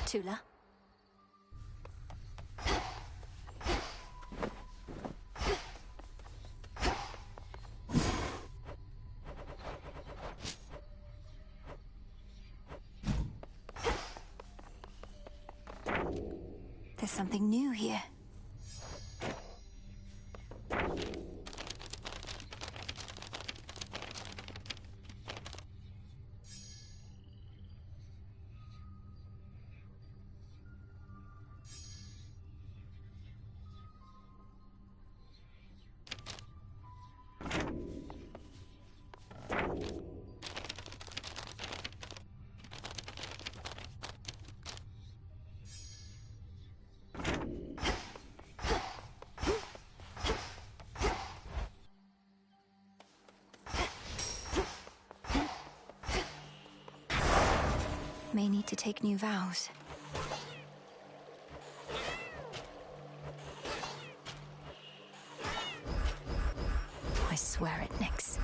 Tula. There's something new here. May need to take new vows. I swear it, Nyx.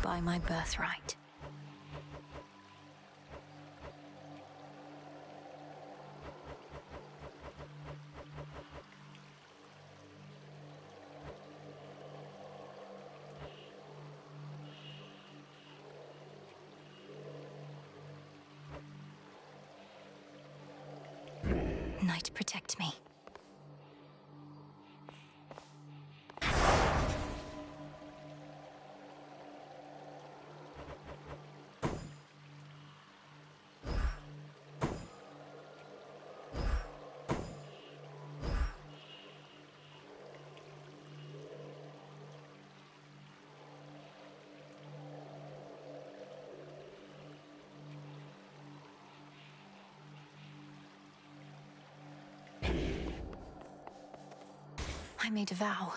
By my birthright. Night, protect me. I made a vow.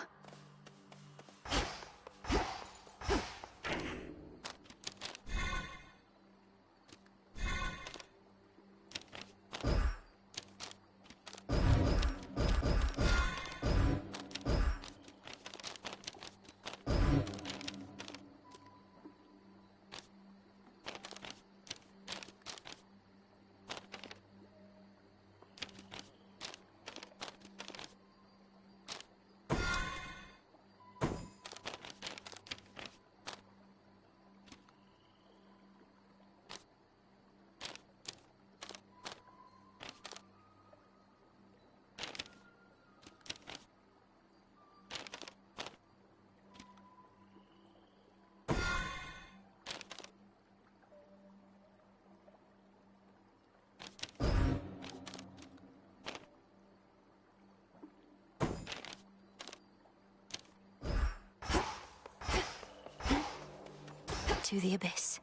To the abyss.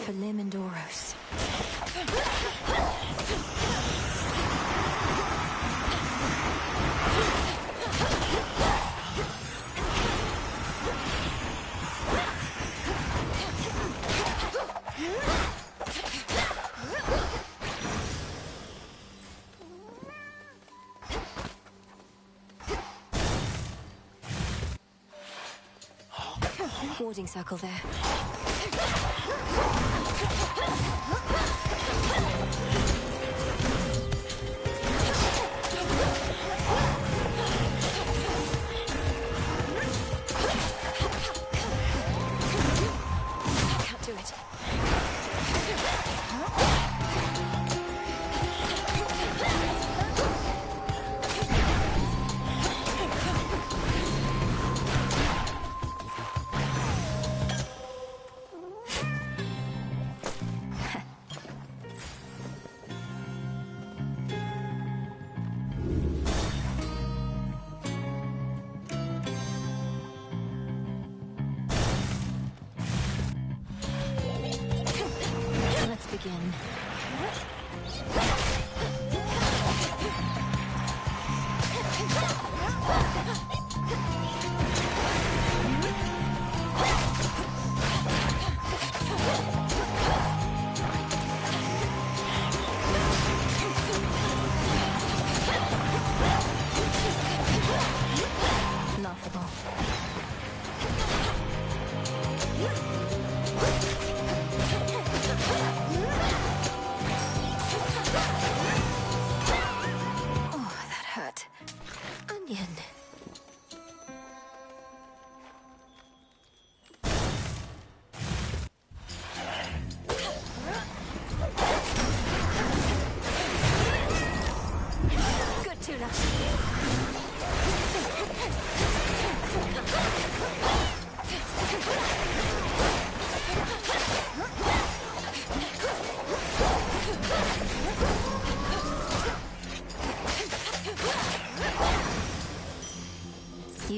For Limandoros. Warding circle there. Can't do it.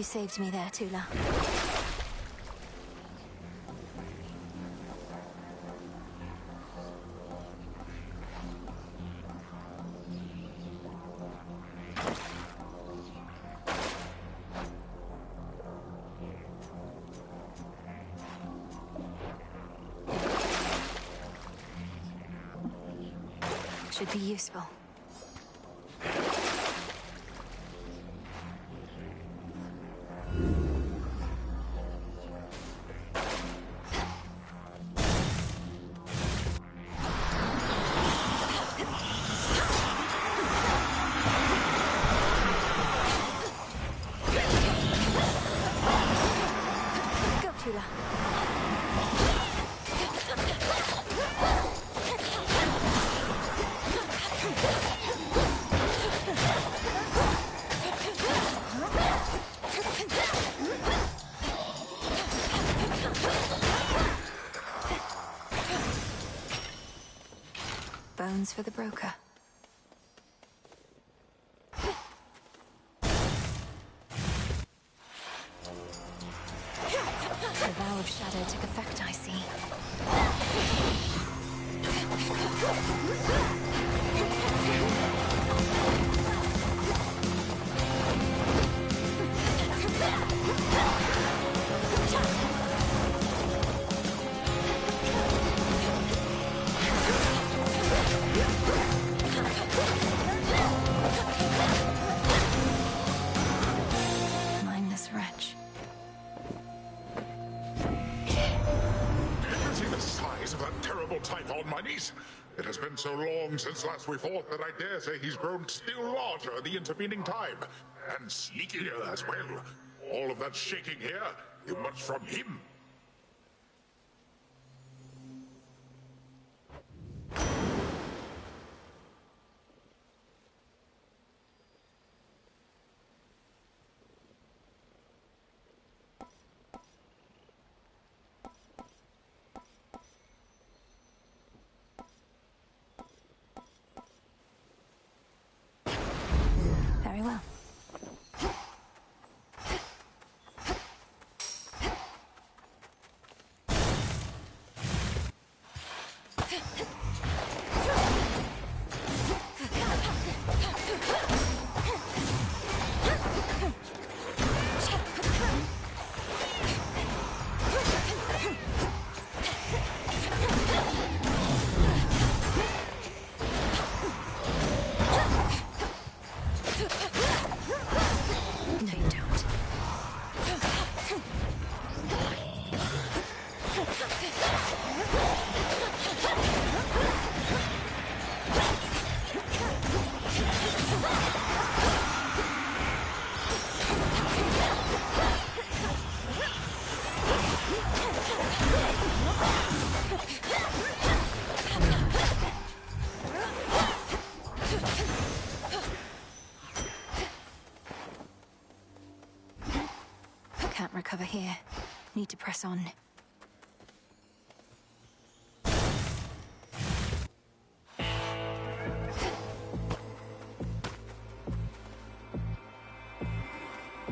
saved me there, Tula. Should be useful. Go, Tula. Bones for the broker. The vow of shadow took effect, I see. Mindless wretch. See the size of that terrible Typhon, my niece? It has been so long since last we fought that I dare say he's grown still larger in the intervening time. And sneakier as well. All of that shaking here, much from him. Very well. No, you don't. Can't recover here. Need to press on.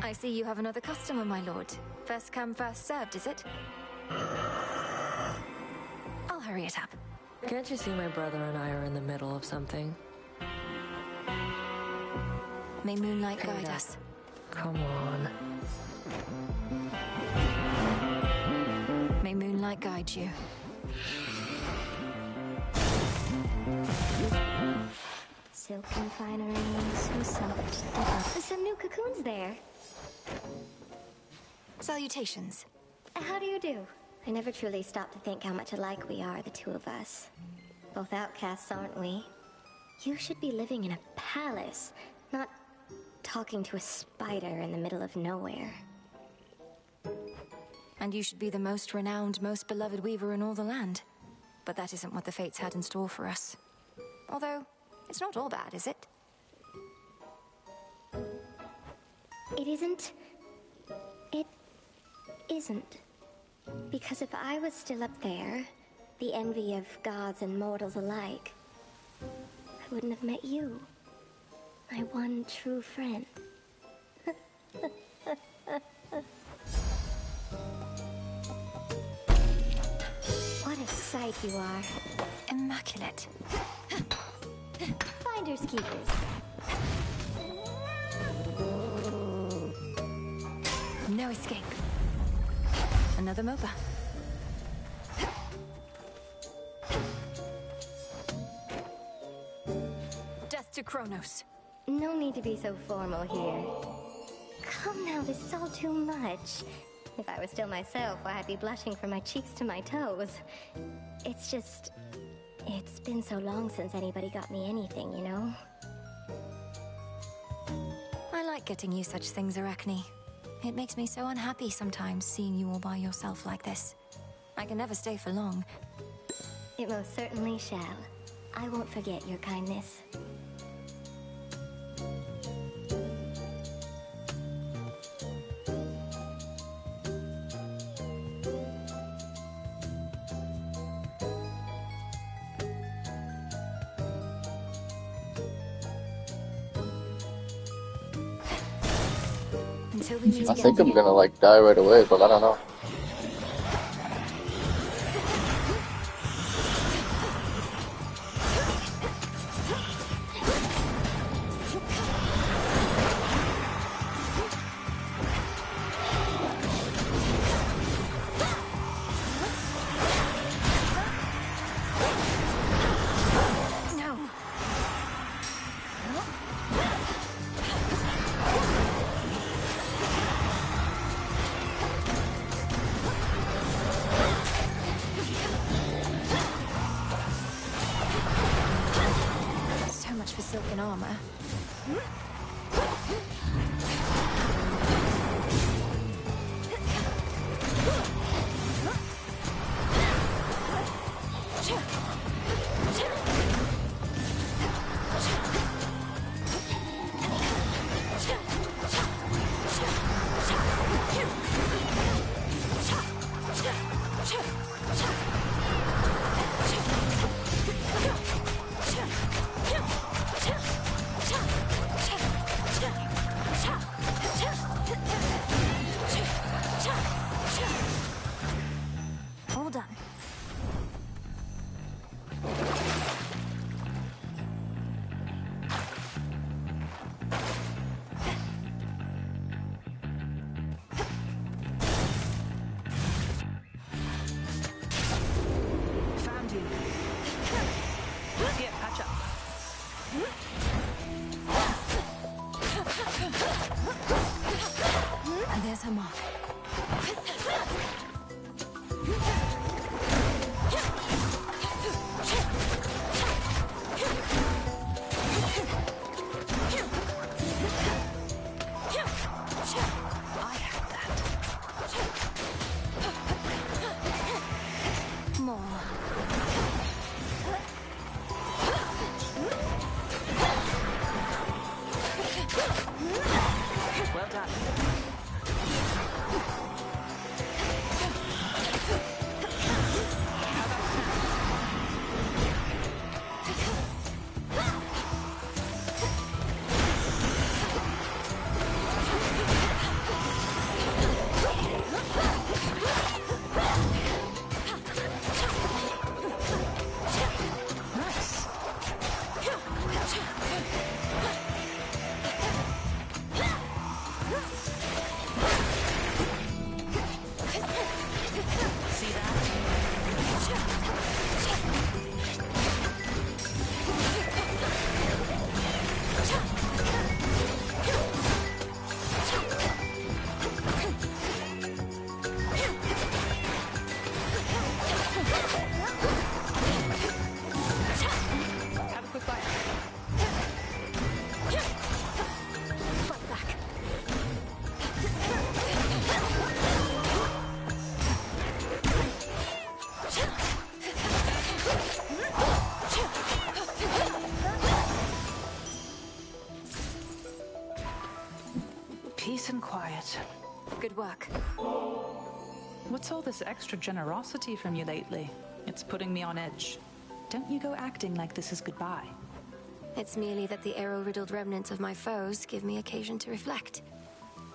I see you have another customer, my lord. First come, first served, is it? I'll hurry it up. Can't you see my brother and I are in the middle of something? May moonlight guide us. Come on. May moonlight guide you. Silken finery, so soft. And some new cocoons there. Salutations. How do you do? I never truly stop to think how much alike we are, the two of us. Both outcasts, aren't we? You should be living in a palace, not talking to a spider in the middle of nowhere. And you should be the most renowned, most beloved weaver in all the land. But that isn't what the fates had in store for us. Although, it's not all bad, is it? It isn't. It isn't. Because if I was still up there, the envy of gods and mortals alike, I wouldn't have met you. My one true friend. right you are. Immaculate. Finders keepers. No escape. Another MOBA. Death to Kronos. No need to be so formal here. Come now, this is all too much. If I was still myself, I'd be blushing from my cheeks to my toes. It's just... It's been so long since anybody got me anything, you know? I like getting you such things, Arachne. It makes me so unhappy sometimes seeing you all by yourself like this. I can never stay for long. It most certainly shall. I won't forget your kindness. Until we meet I again. think I'm gonna like die right away, but I don't know. So much for silken armor. All done. Found you. Here, patch up. And there's her mark. I had that. More. Well done. Nice. See that? Have a quick bite. Fight back. Peace and quiet. Good work. What's all this extra generosity from you lately? It's putting me on edge. Don't you go acting like this is goodbye. It's merely that the arrow-riddled remnants of my foes give me occasion to reflect.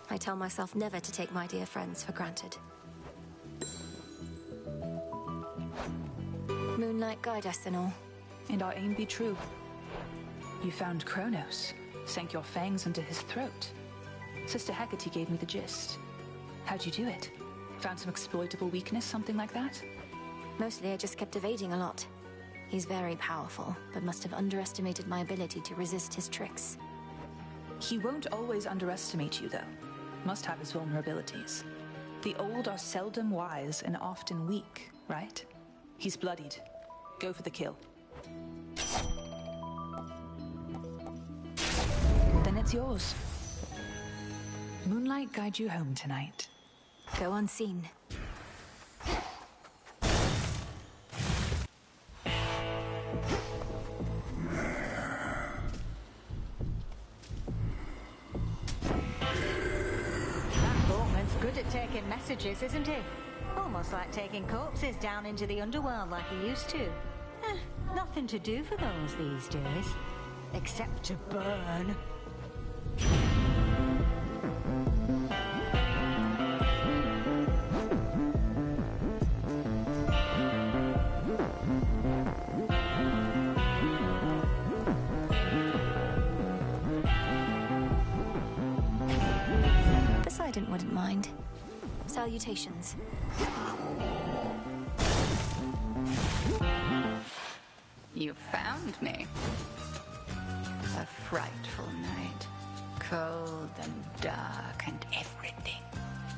I tell myself never to take my dear friends for granted. Moonlight guide us and all. And our aim be true. You found Kronos, sank your fangs into his throat. Sister Hecate gave me the gist. How'd you do it? Found some exploitable weakness, something like that? Mostly I just kept evading a lot. He's very powerful, but must have underestimated my ability to resist his tricks. He won't always underestimate you, though. Must have his vulnerabilities. The old are seldom wise and often weak, right? He's bloodied. Go for the kill. Then it's yours. Moonlight guide you home tonight. Go unseen. Good at taking messages, isn't he? Almost like taking corpses down into the underworld like he used to. Nothing to do for those these days. Except to burn. Poseidon wouldn't mind. Salutations. You found me. A frightful night. Cold and dark and everything.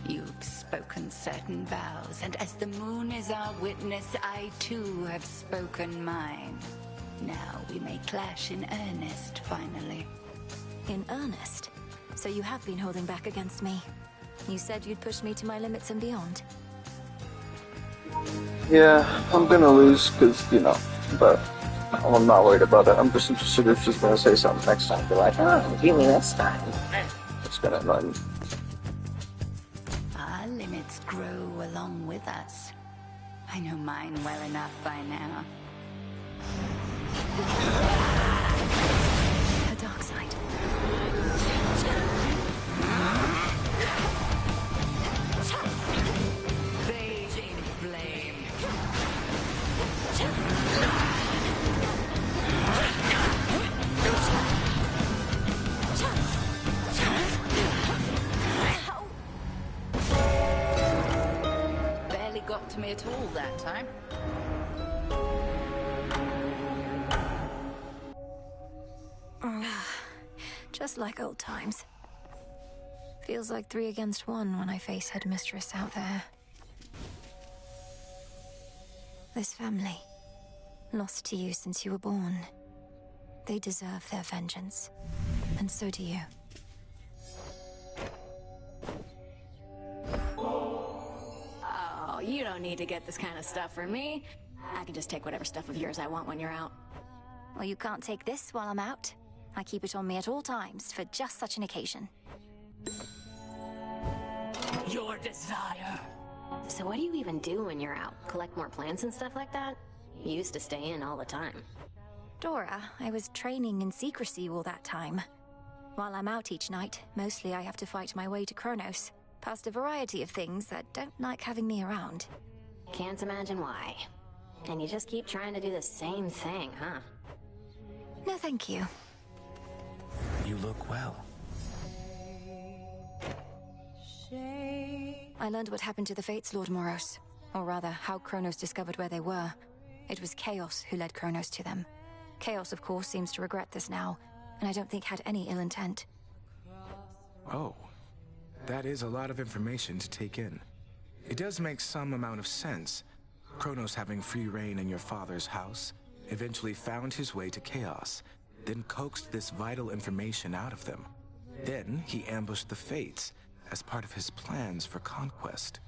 You've spoken certain vows, and as the moon is our witness, I too have spoken mine. Now we may clash in earnest, finally. In earnest? So you have been holding back against me. You said you'd push me to my limits and beyond. Yeah, I'm gonna lose because, you know, but I'm not worried about it. I'm just interested if she's gonna say something next time. Be like, oh, give me this time. It's gonna annoy me. Our limits grow along with us. I know mine well enough by now. The dark side. Raging flame. Barely got to me at all that time. Just like old times. Feels like 3 against 1 when I face Headmistress out there. This family, lost to you since you were born. They deserve their vengeance. And so do you. Oh, you don't need to get this kind of stuff from me. I can just take whatever stuff of yours I want when you're out. Well, you can't take this while I'm out. I keep it on me at all times for just such an occasion. Your desire. So what do you even do when you're out? Collect more plants and stuff like that? You used to stay in all the time. Dora, I was training in secrecy all that time. While I'm out each night, mostly I have to fight my way to Kronos, past a variety of things that don't like having me around. Can't imagine why. And you just keep trying to do the same thing, huh? No, thank you. You look well. I learned what happened to the Fates, Lord Moros. Or rather, how Kronos discovered where they were. It was Chaos who led Kronos to them. Chaos, of course, seems to regret this now, and I don't think had any ill intent. Oh, that is a lot of information to take in. It does make some amount of sense. Kronos having free reign in your father's house, eventually found his way to Chaos, then coaxed this vital information out of them. Then he ambushed the Fates as part of his plans for conquest.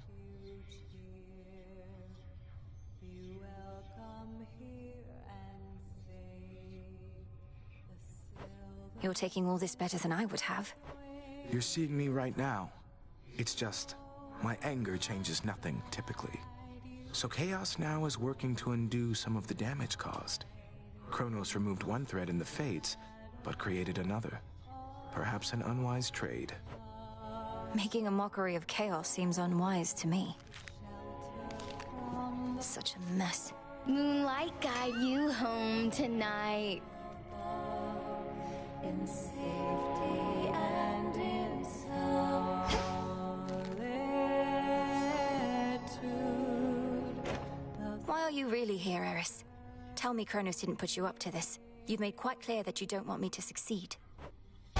You're taking all this better than I would have. You're seeing me right now. It's just, my anger changes nothing, typically. So Chaos now is working to undo some of the damage caused. Kronos removed one thread in the Fates, but created another. Perhaps an unwise trade. Making a mockery of Chaos seems unwise to me. Such a mess. Moonlight guide you home tonight. In safety and in solitude. Why are you really here, Eris? Tell me Kronos didn't put you up to this. You've made quite clear that you don't want me to succeed.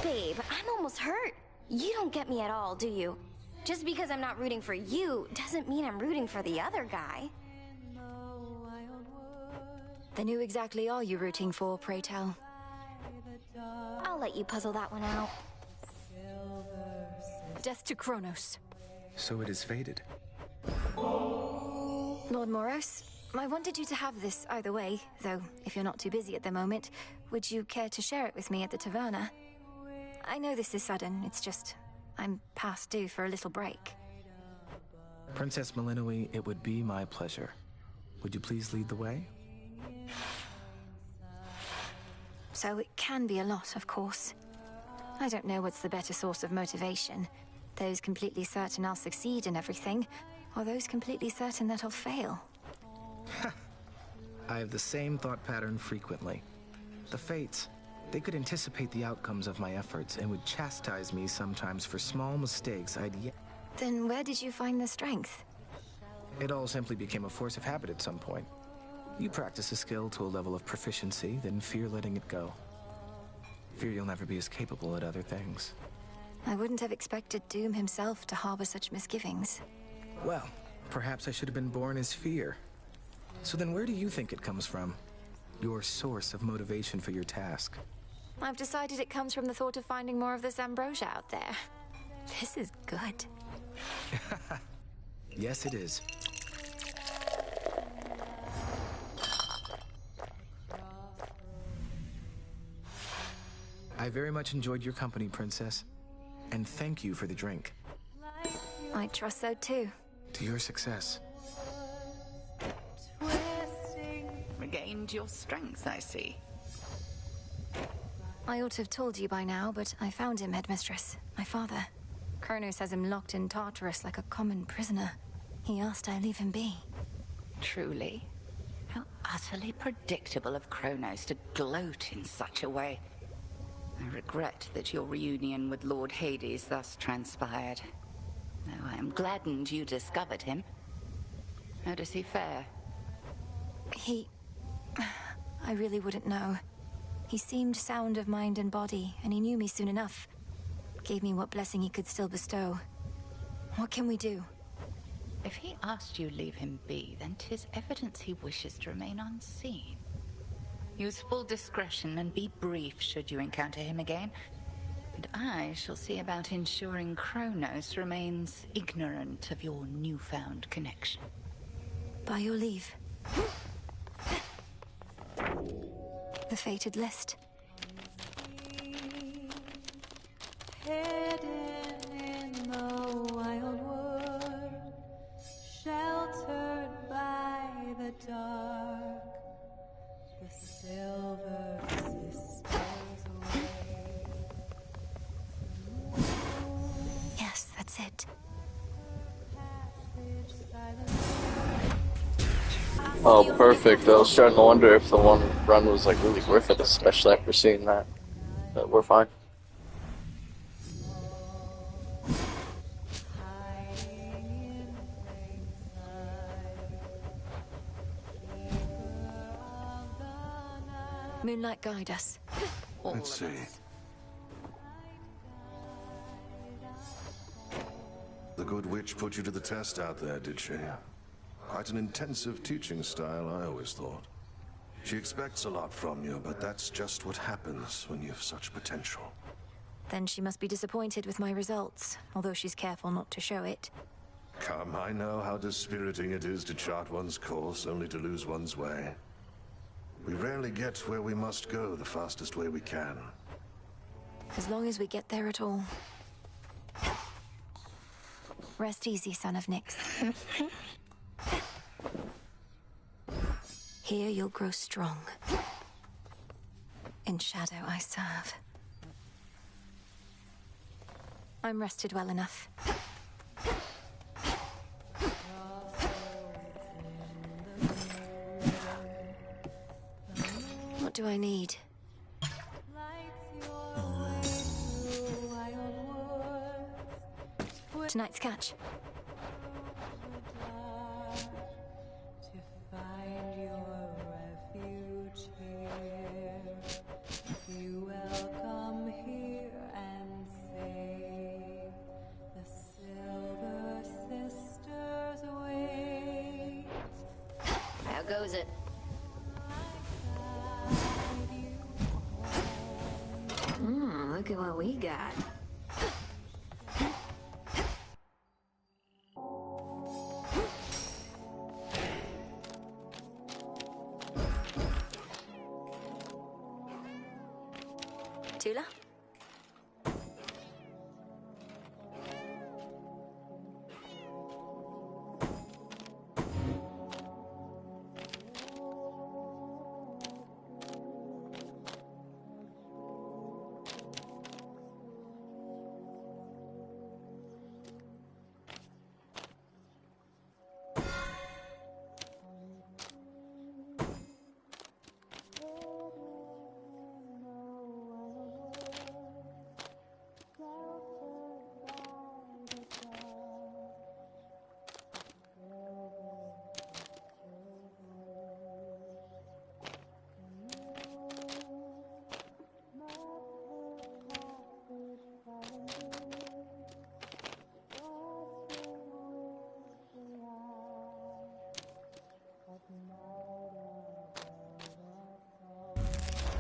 Babe, I'm almost hurt. You don't get me at all, do you? Just because I'm not rooting for you doesn't mean I'm rooting for the other guy. Then who exactly are you rooting for, pray tell? I'll let you puzzle that one out. Death to Kronos. So it is fated. Lord Moros, I wanted you to have this either way, though if you're not too busy at the moment, would you care to share it with me at the taverna? I know this is sudden, it's just I'm past due for a little break. Princess Melinoë, it would be my pleasure. Would you please lead the way? So it can be a lot, of course. I don't know what's the better source of motivation. Those completely certain I'll succeed in everything, or those completely certain that I'll fail. I have the same thought pattern frequently. The fates, they could anticipate the outcomes of my efforts and would chastise me sometimes for small mistakes I'd yet. Then where did you find the strength? It all simply became a force of habit at some point. You practice a skill to a level of proficiency, then fear letting it go. Fear you'll never be as capable at other things. I wouldn't have expected Doom himself to harbor such misgivings. Well, perhaps I should have been born as fear. So then where do you think it comes from? Your source of motivation for your task? I've decided it comes from the thought of finding more of this ambrosia out there. This is good. Yes, it is. I very much enjoyed your company, Princess. And thank you for the drink. I trust so too. To your success. Regained your strength, I see. I ought to have told you by now, but I found him, Headmistress. My father. Kronos has him locked in Tartarus like a common prisoner. He asked I leave him be. Truly? How utterly predictable of Kronos to gloat in such a way. I regret that your reunion with Lord Hades thus transpired. Though I am gladdened you discovered him. How does he fare? I really wouldn't know. He seemed sound of mind and body, and he knew me soon enough. Gave me what blessing he could still bestow. What can we do? If he asked you leave him be, then 'tis evidence he wishes to remain unseen. Use full discretion and be brief should you encounter him again. And I shall see about ensuring Kronos remains ignorant of your newfound connection. By your leave. The fated list. Hidden in the wild wood, sheltered by the dark, the silver sisters away. Yes, that's it. Oh, perfect. I was starting to wonder if the one run was like really worth it, especially after seeing that. But we're fine. Moonlight, guide us. Let's see. The good witch put you to the test out there, did she? Quite an intensive teaching style, I always thought. She expects a lot from you, but that's just what happens when you have such potential. Then she must be disappointed with my results, although she's careful not to show it. Come, I know how dispiriting it is to chart one's course only to lose one's way. We rarely get where we must go the fastest way we can. As long as we get there at all. Rest easy, son of Nyx. Here you'll grow strong. In shadow I serve. I'm rested well enough. do I need? Tonight's catch. To find your refuge here. You will come here and save the Silver Sisters wait. How goes it? Look at what we got. Tula?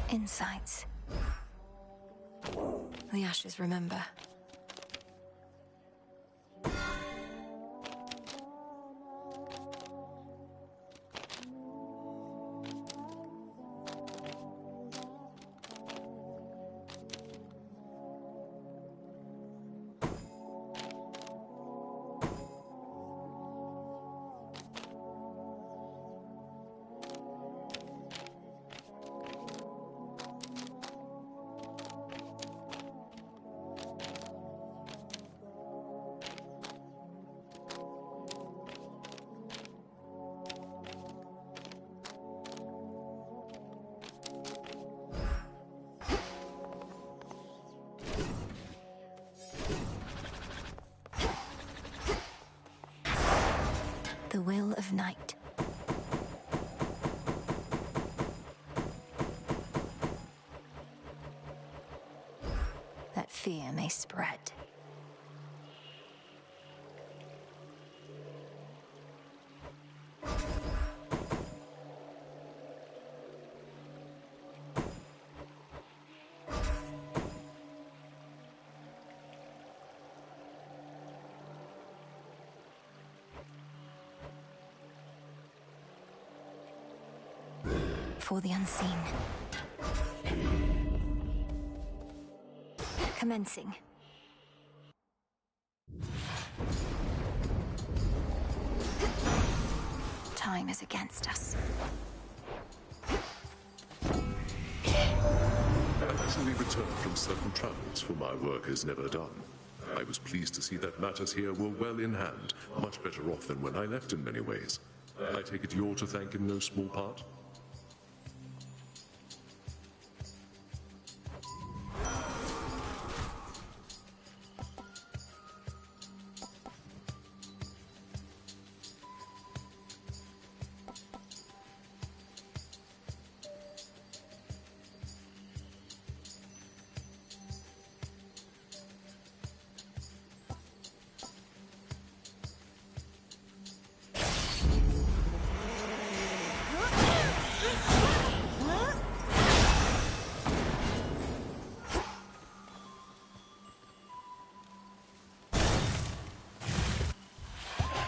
Insights. The ashes remember. The will of night. That fear may spread. For the unseen. Commencing. Time is against us. I recently returned from certain travels, for my work is never done. I was pleased to see that matters here were well in hand, much better off than when I left in many ways. I take it you're to thank in no small part?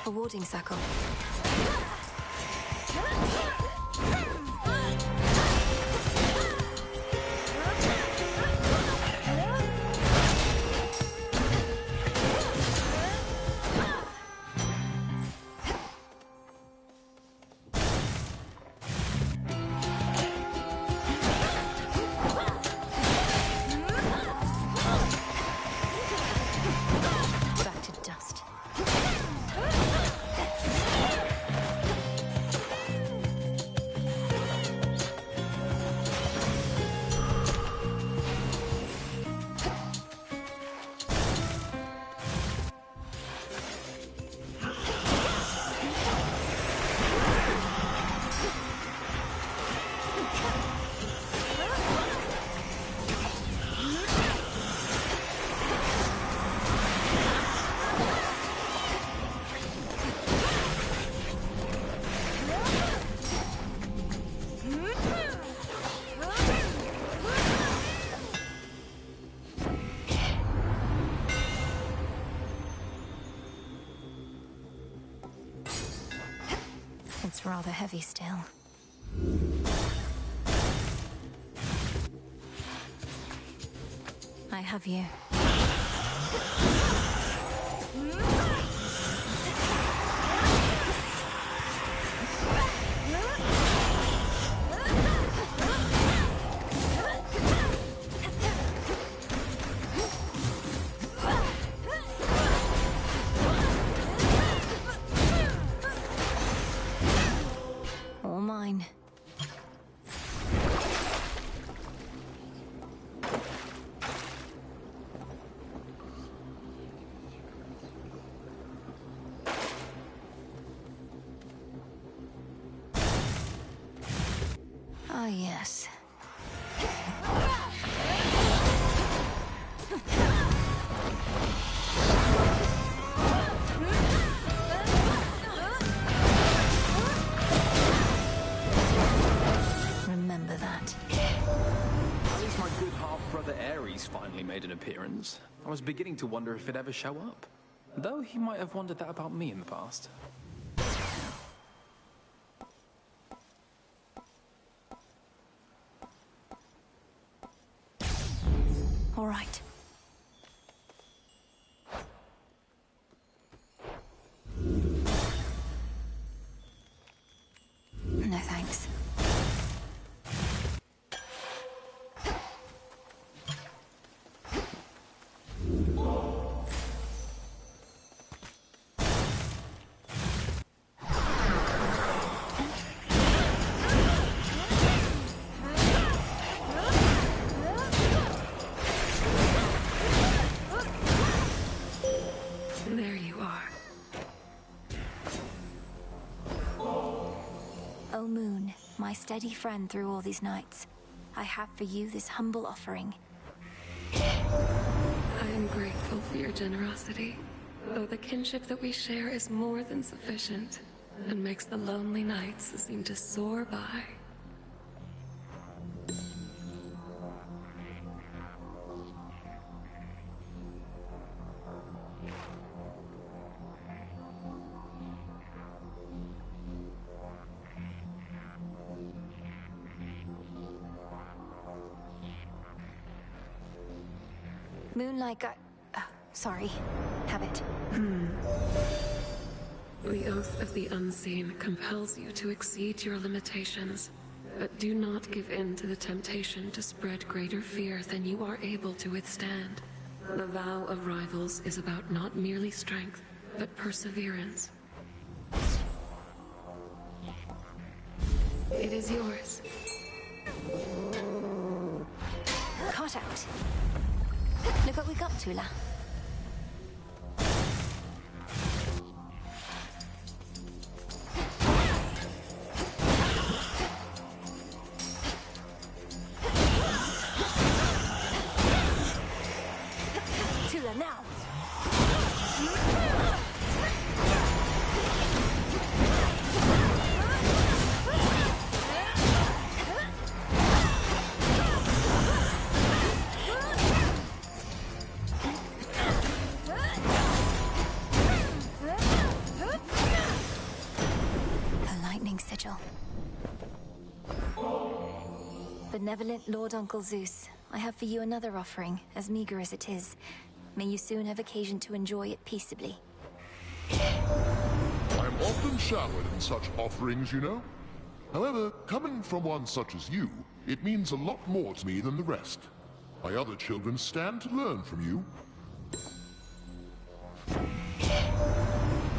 A warding circle. Back to dust. It's rather heavy still. I have you. All mine. Ah, yes. Remember that. At least my good half-brother Ares finally made an appearance. I was beginning to wonder if he'd ever show up. Though he might have wondered that about me in the past. All right. No thanks. There you are. O Moon, my steady friend through all these nights, I have for you this humble offering. I am grateful for your generosity, though the kinship that we share is more than sufficient, and makes the lonely nights seem to soar by. Moonlight got... sorry. Have it. The oath of the unseen compels you to exceed your limitations, but do not give in to the temptation to spread greater fear than you are able to withstand. The vow of rivals is about not merely strength, but perseverance. It is yours. Caught out. Look what we got, Tula. Tula, now! Sigil. Benevolent Lord Uncle Zeus, I have for you another offering, as meager as it is. May you soon have occasion to enjoy it peaceably. I am often showered in such offerings, you know. However, coming from one such as you, it means a lot more to me than the rest. My other children stand to learn from you.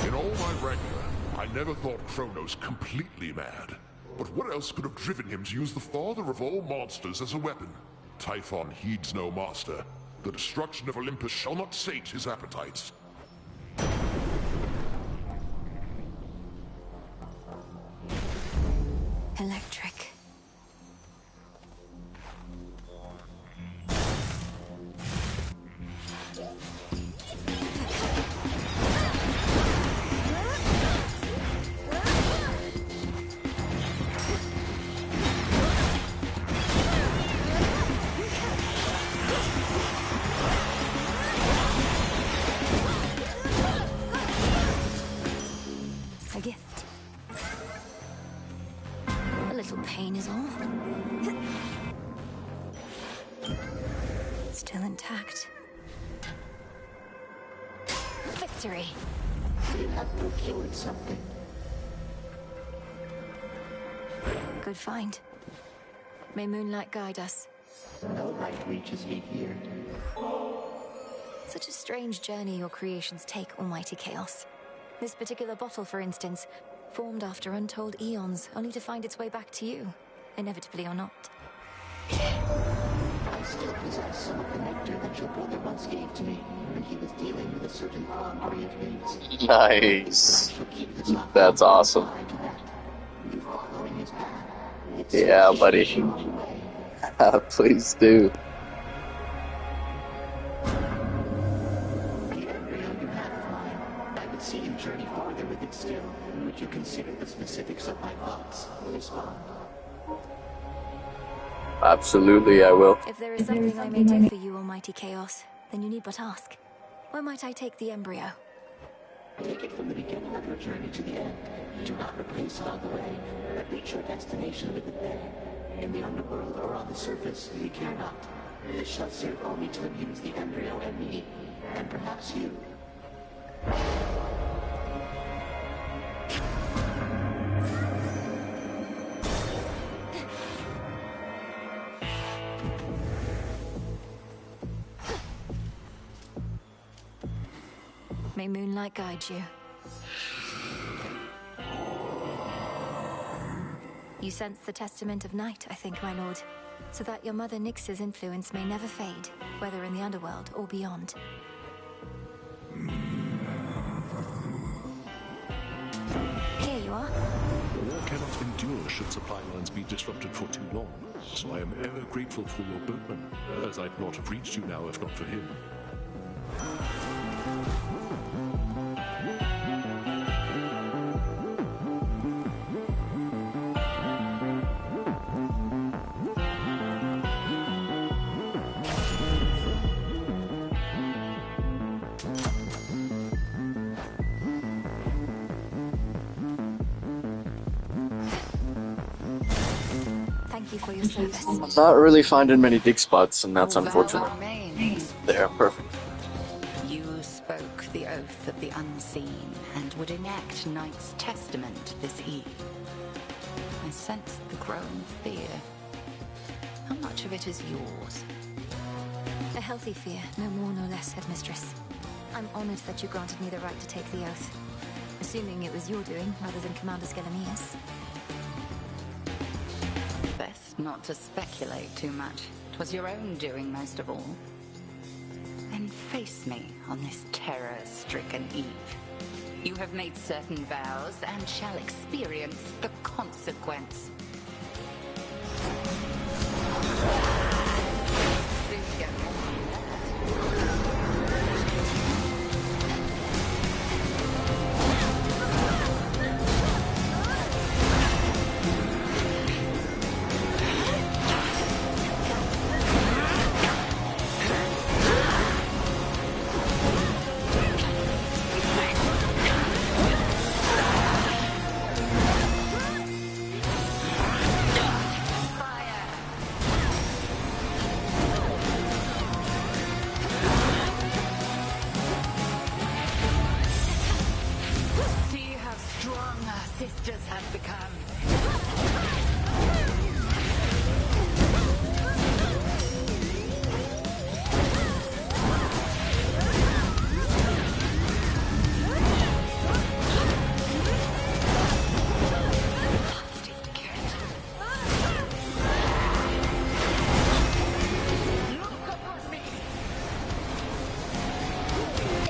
In all my rancor, I never thought Kronos completely mad. But what else could have driven him to use the father of all monsters as a weapon? Typhon heeds no master. The destruction of Olympus shall not sate his appetites. Electric. A gift. little pain is all. Still intact. Victory. You have procured something. Good find. May moonlight guide us. No light reaches me here. Such a strange journey your creations take, Almighty Chaos. This particular bottle, for instance, formed after untold eons, only to find its way back to you, inevitably or not. I still possess some of the nectar that your brother once gave to me when he was dealing with a certain quandary of his. Nice. That's awesome. Yeah, buddy. Please do. I would see you journey farther with it still. Would you consider the specifics of my thoughts or respond? Absolutely, I will. If there is something I may do for you, Almighty Chaos, then you need but ask. Where might I take the embryo? Take it from the beginning of your journey to the end. Do not replace it on the way, but reach your destination with it there. In the underworld or on the surface, we care not. This shall serve only to amuse the embryo and me, and perhaps you. May moonlight guide you. You sense the testament of night, I think, my lord, so that your mother Nyx's influence may never fade, whether in the underworld or beyond. Here you are. The war cannot endure should supply lines be disrupted for too long, so I am ever grateful for your boatman, as I'd not have reached you now if not for him. Thank you for your service. I'm not really finding many dig spots, and that's unfortunate. There, perfect. You spoke the oath of the unseen and would enact Night's testament this eve. I sensed the growing fear. How much of it is yours? A healthy fear, no more no less, Headmistress. I'm honored that you granted me the right to take the oath. Assuming it was your doing, rather than Commander Skelemia's. Best not to speculate too much. 'Twas your own doing most of all. Then face me on this terror-stricken eve. You have made certain vows and shall experience the consequence. Soon get more on that. Sisters have become.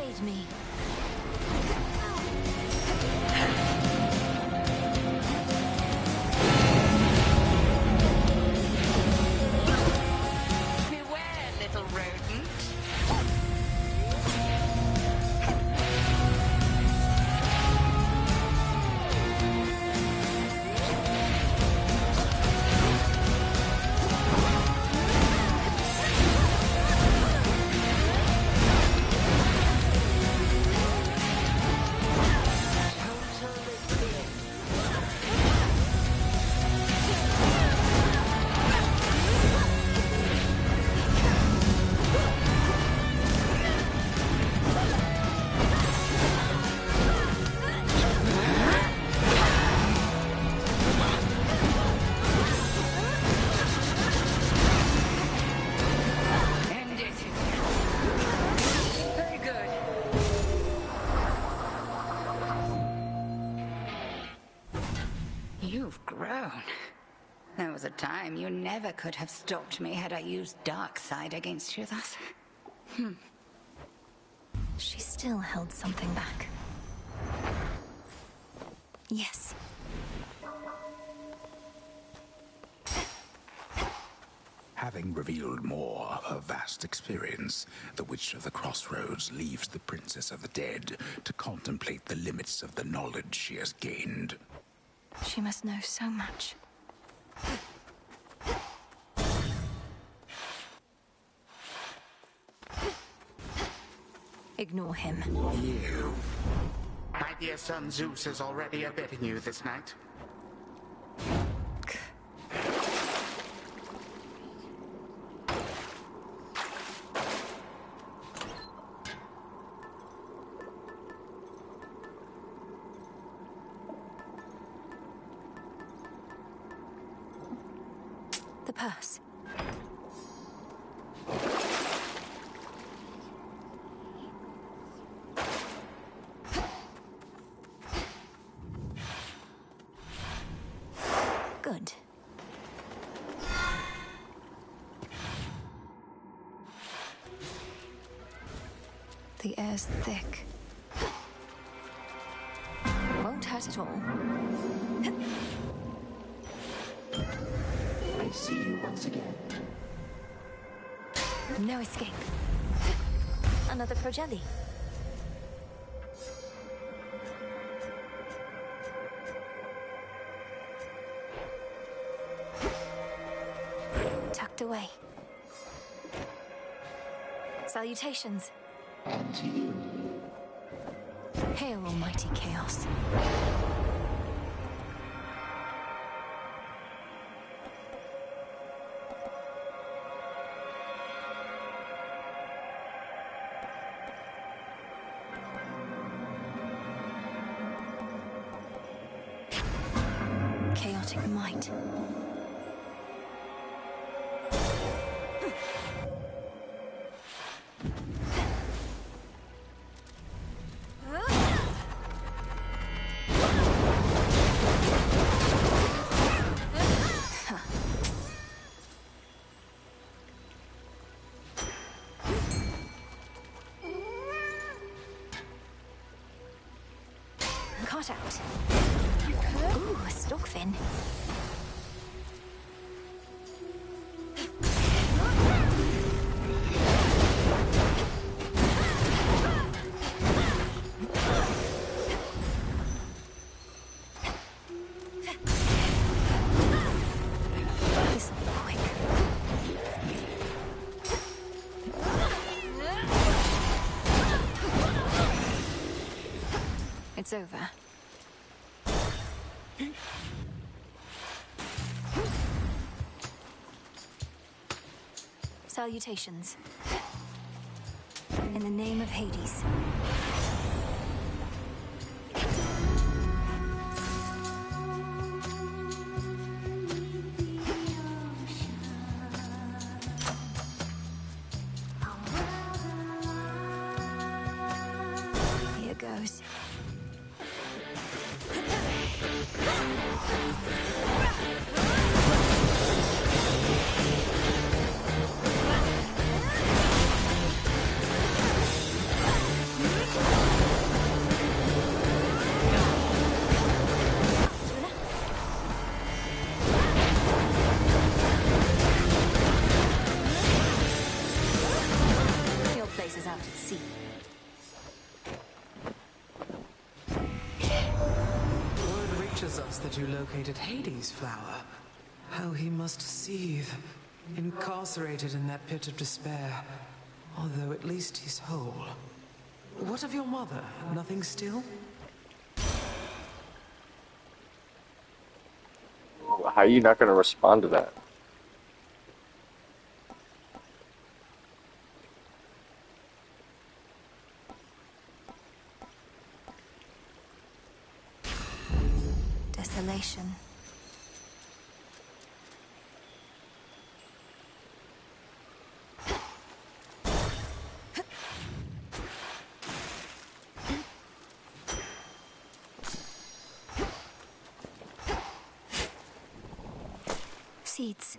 Aid me. You've grown. There was a time you never could have stopped me had I used dark side against you thus. She still held something back. Yes. Having revealed more of her vast experience, the Witch of the Crossroads leaves the Princess of the Dead to contemplate the limits of the knowledge she has gained. She must know so much. Ignore him. You. My dear son Zeus is already abetting you this night. The purse. Good. The air's thick. Won't hurt at all. I see you once again. No escape. Another Progelli. Tucked away. Salutations. And to you. Hail, almighty chaos. Chaotic might. Caught out. Ooh, a stalkfin. This'll be quick. It's over. Salutations. In the name of Hades. Here goes. Your place is out at sea. Word reaches us that you located Hades' flower. How he must seethe, incarcerated in that pit of despair. Although at least he's whole. What of your mother? Nothing still? How are you not going to respond to that? Desolation. seeds.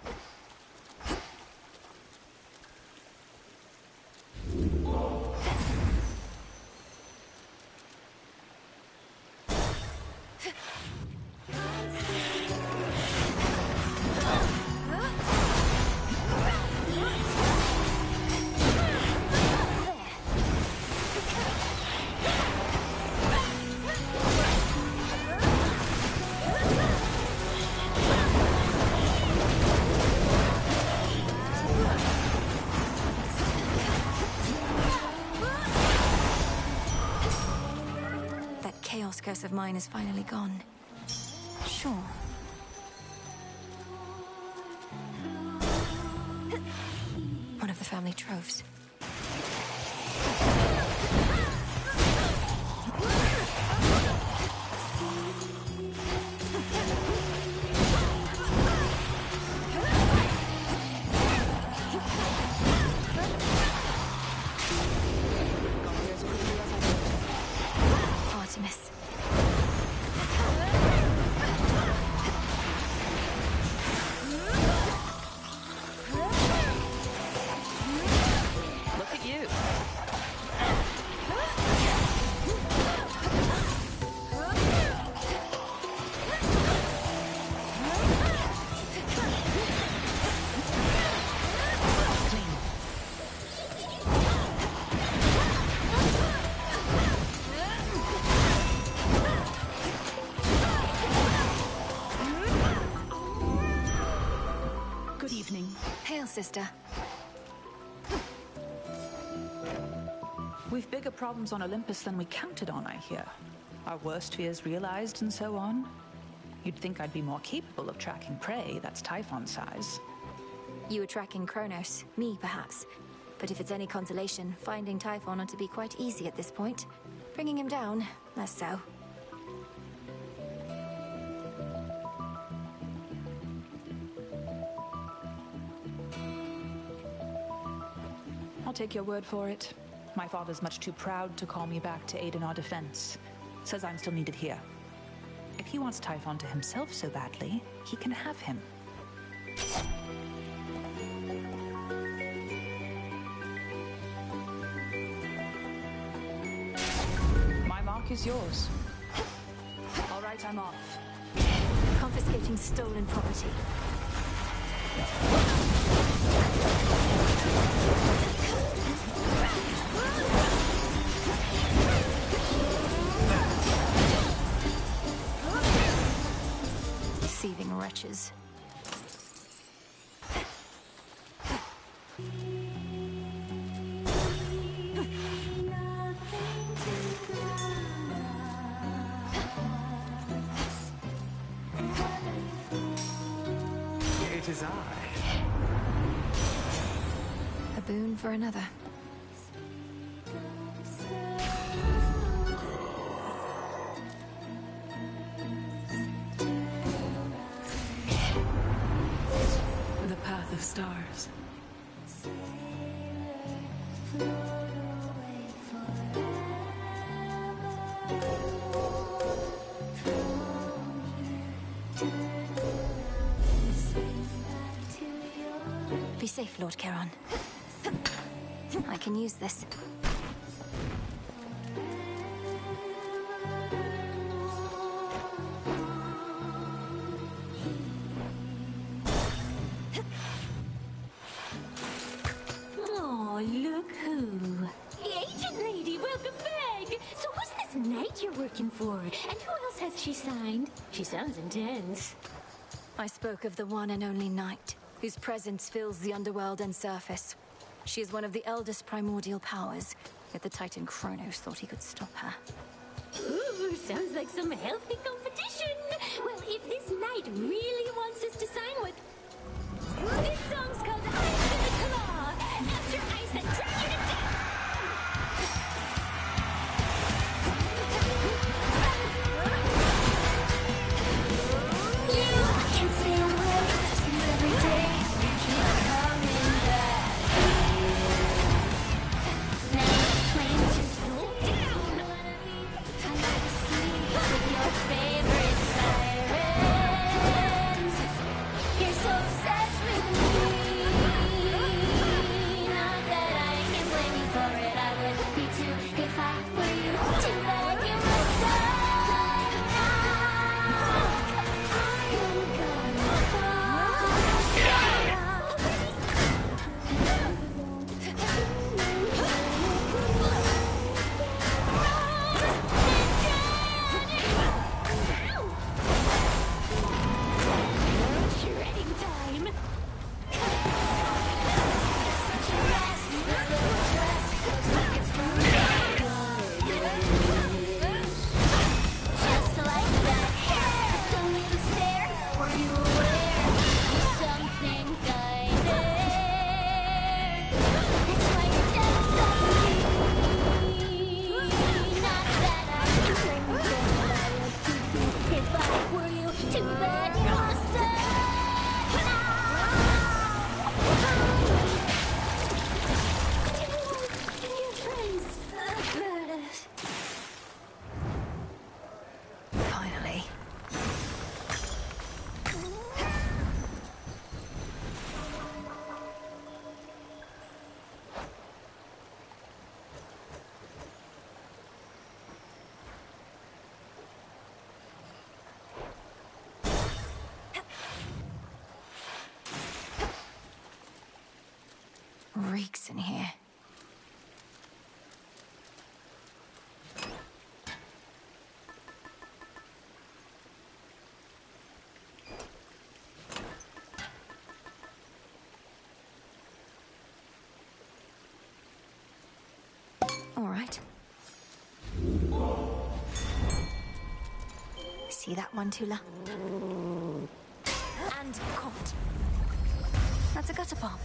Chaos curse of mine is finally gone. Sure. One of the family troves. Artemis. Look at you. Good evening. Hail, sister. We've bigger problems on Olympus than we counted on, I hear. Our worst fears realized and so on. You'd think I'd be more capable of tracking prey that's Typhon size. You were tracking Kronos, me perhaps. But if it's any consolation, finding Typhon ought to be quite easy at this point. Bringing him down, less so. I'll take your word for it. My father's much too proud to call me back to aid in our defense. Says I'm still needed here. If he wants Typhon to himself so badly, he can have him. My mark is yours. All right, I'm off. Confiscating stolen property. Deceiving wretches. It is I. A boon for another. The path of stars. Be safe, Lord Charon. I can use this. Oh, look who. The agent lady, welcome back. So who's this knight you're working for? And who else has she signed? She sounds intense. I spoke of the one and only Night, whose presence fills the underworld and surface. She is one of the eldest primordial powers, yet the Titan Kronos thought he could stop her. Ooh, sounds like some healthy competition. Well, if this knight really wants us to sign with... This song's called Ice in the Claw. After ice that drag you to death. You can stay away every day. You keep coming back. Now the flames just go down. I like to see your face. Too bad you lost Finally. Reeks in here. All right. See that one, Tula? And caught. That's a gutter pop.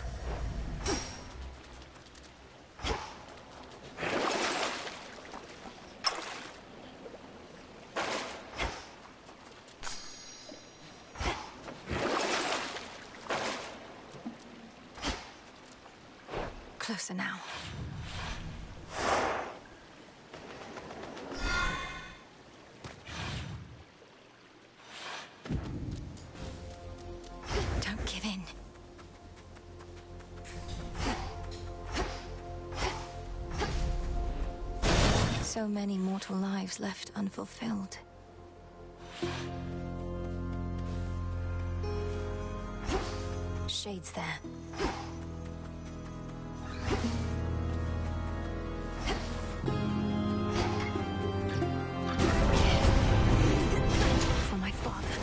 Closer now. Don't give in. So many mortal lives left unfulfilled. Shades there. For my father.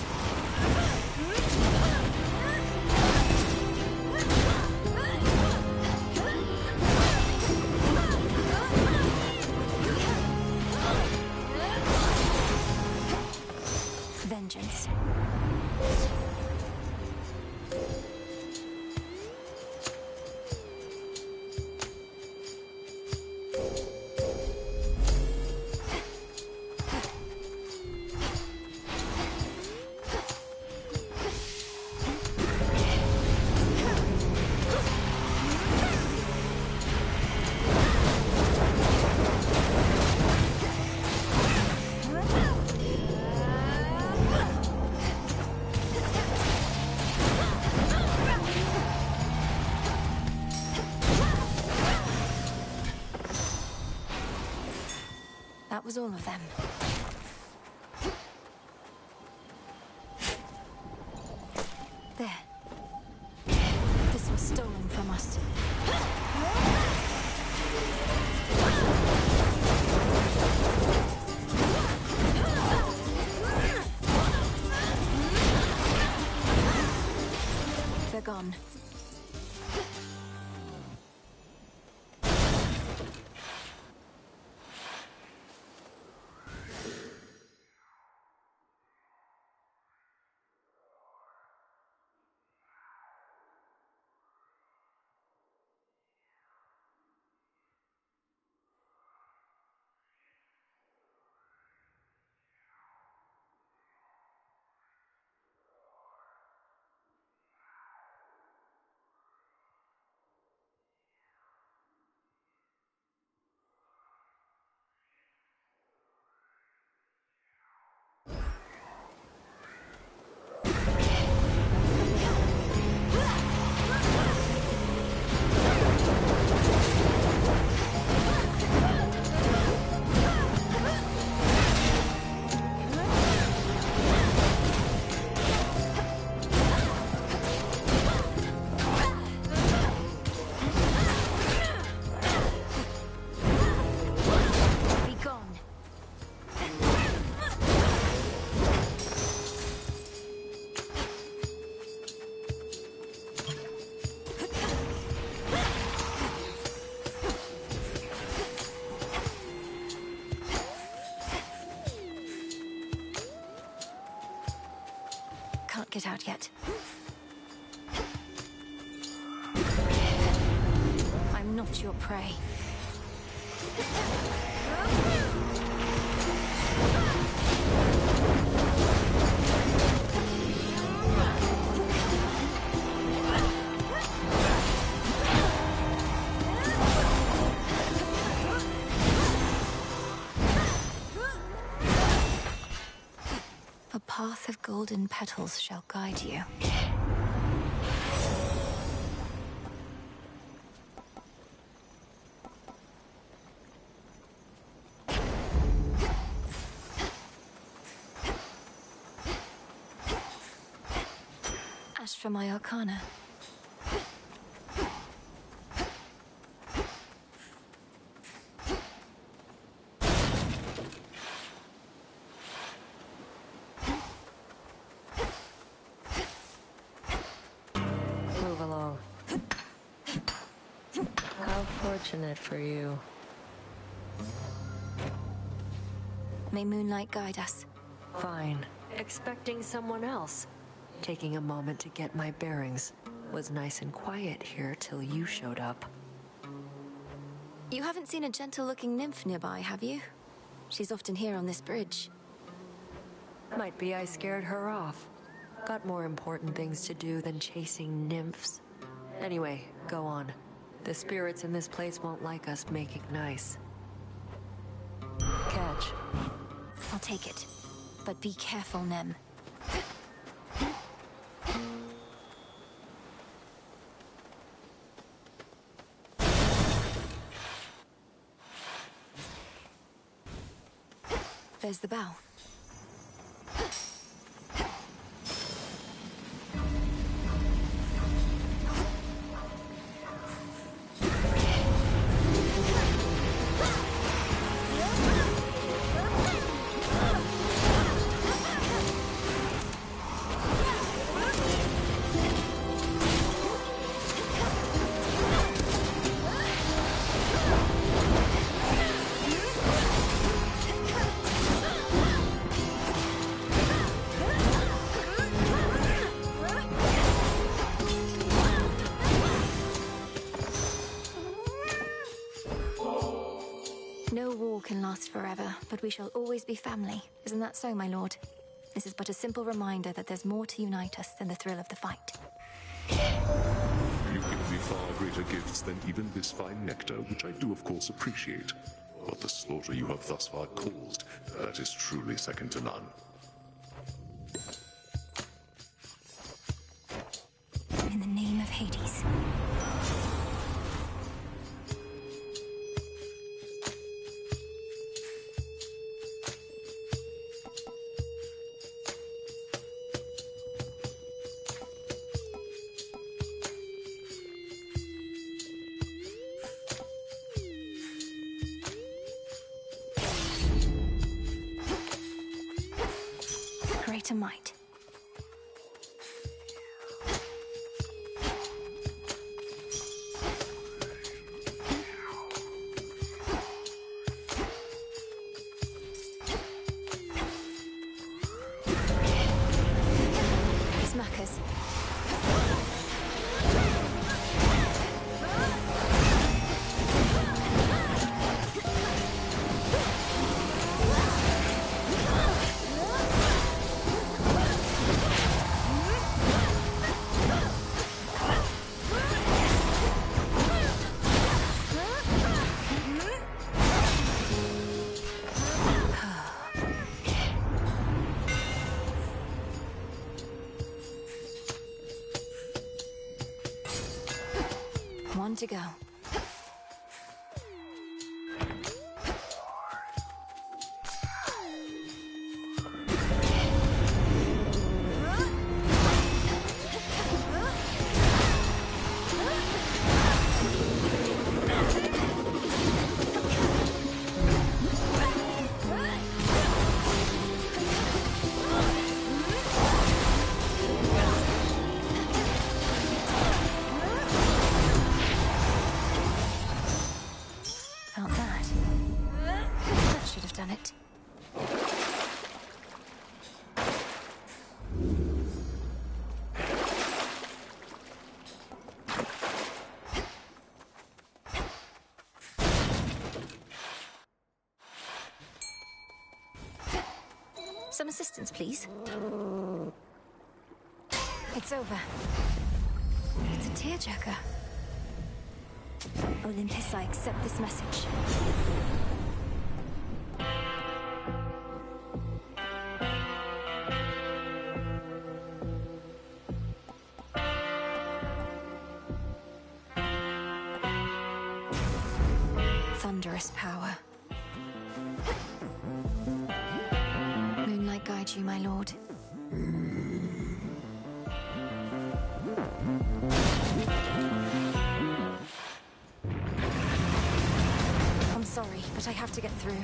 Vengeance. That was all of them. There. This was stolen from us. They're gone. Can't get out yet. I'm not your prey. A path of golden petals shall guide you. Ash for my arcana. Move along. How fortunate for you. May moonlight guide us. Fine. Expecting someone else. Taking a moment to get my bearings. Was nice and quiet here till you showed up. You haven't seen a gentle-looking nymph nearby, have you? She's often here on this bridge. Might be I scared her off. Got more important things to do than chasing nymphs. Anyway, go on. The spirits in this place won't like us making nice. Catch. I'll take it. But be careful, Nem. There's the bow. No war can last forever, but we shall always be family. Isn't that so, my lord? This is but a simple reminder that there's more to unite us than the thrill of the fight. You've given me far greater gifts than even this fine nectar, which I do of course appreciate. But the slaughter you have thus far caused, that is truly second to none. In the name of Hades. Greater might. Smackers. One to go. Felt that. That should have done it. Some assistance, please. It's over. It's a tearjerker. Olympus, I accept this message. wondrous power. Moonlight guide you, my lord. I'm sorry, but I have to get through.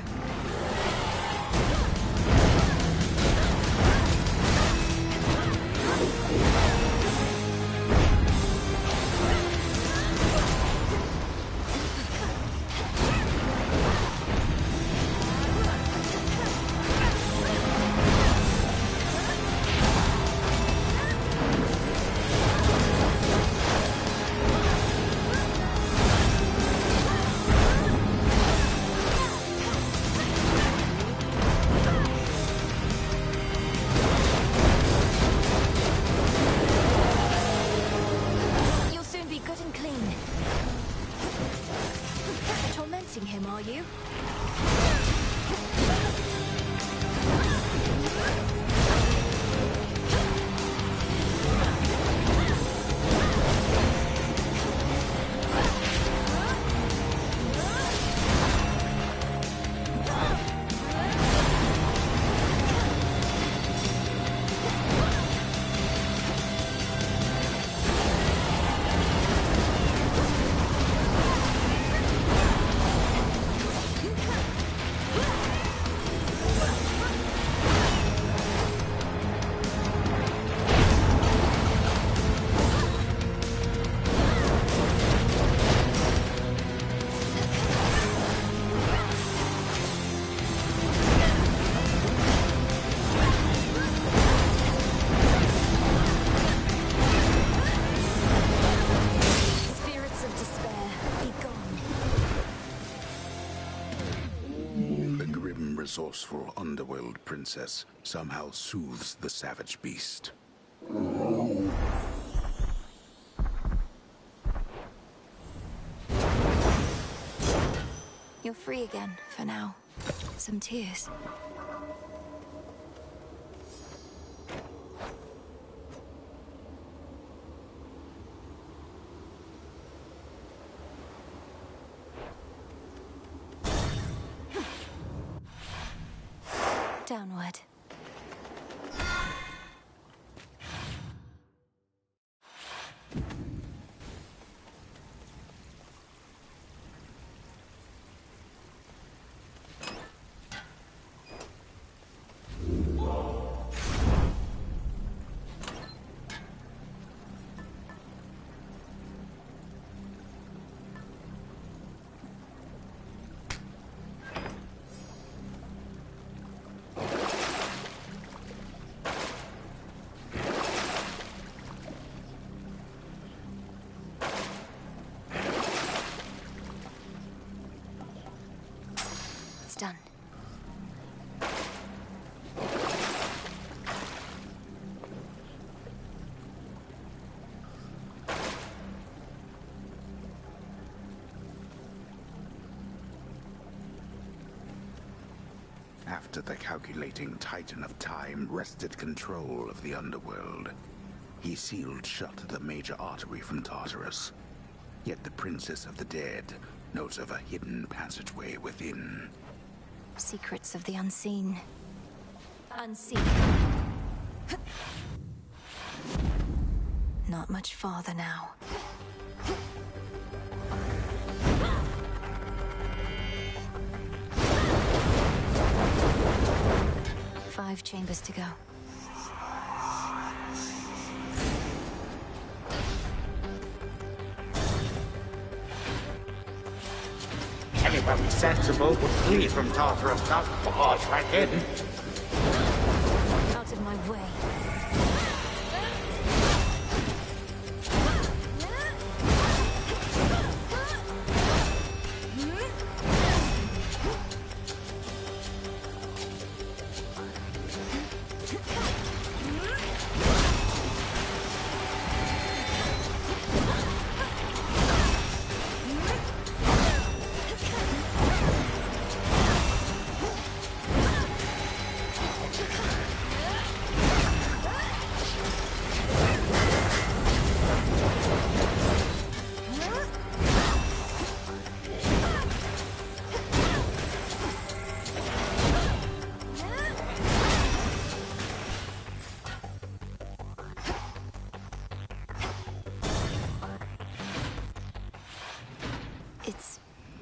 Him, are you? Resourceful underworld princess somehow soothes the savage beast. You're free again, for now. Some tears. Downward. Done. After the calculating Titan of Time wrested control of the underworld, he sealed shut the major artery from Tartarus. Yet the Princess of the Dead knows of a hidden passageway within. Secrets of the unseen. Unseen. Not much farther now. Five chambers to go. Anyone sensible would flee from Tartarus, not barge right in. Out of my way.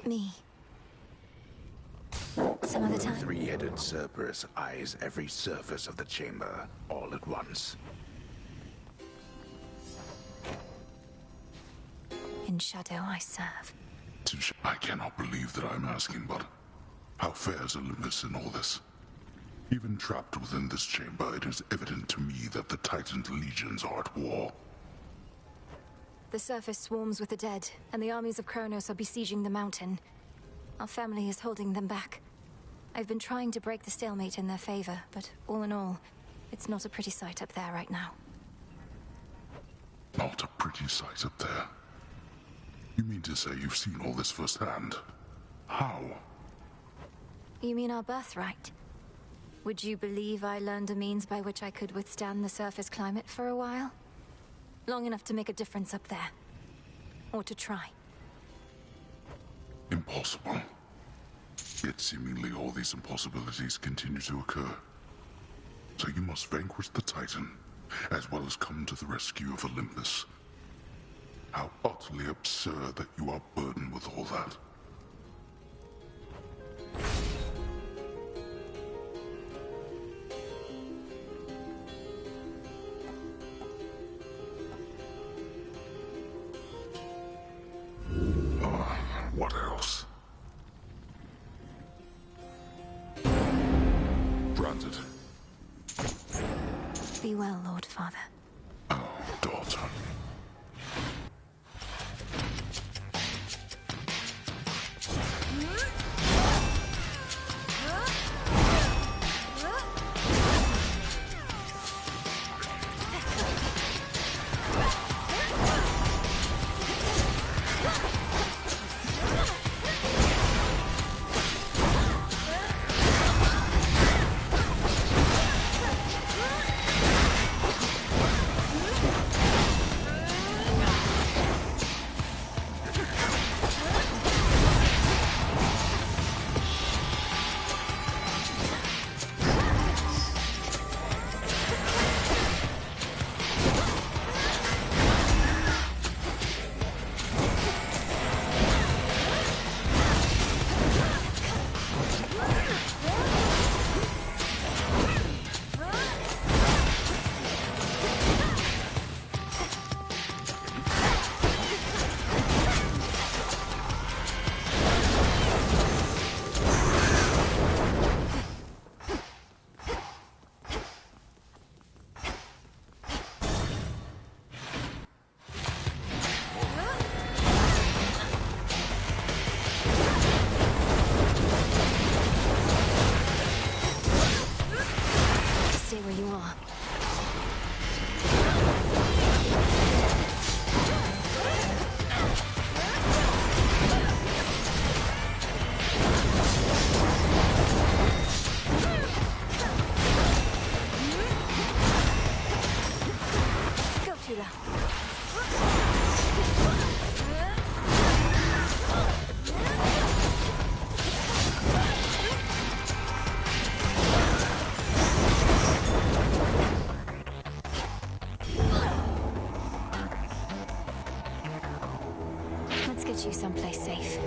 Me. Some other The time. three-headed Cerberus eyes every surface of the chamber, all at once. In shadow I serve. I cannot believe that I'm asking, but how fares Olympus in all this? Even trapped within this chamber, it is evident to me that the Titan's legions are at war. The surface swarms with the dead, and the armies of Kronos are besieging the mountain. Our family is holding them back. I've been trying to break the stalemate in their favor, but all in all, it's not a pretty sight up there right now. Not a pretty sight up there. You mean to say you've seen all this firsthand? How? You mean our birthright? Would you believe I learned a means by which I could withstand the surface climate for a while? Long enough to make a difference up there. Or to try. Impossible. Yet seemingly all these impossibilities continue to occur. So you must vanquish the Titan, as well as come to the rescue of Olympus. How utterly absurd that you are burdened with all that. What else? Granted. Be well, Lord Father. Oh, daughter. Stay where you are. Go, Tula. Let's get you someplace safe.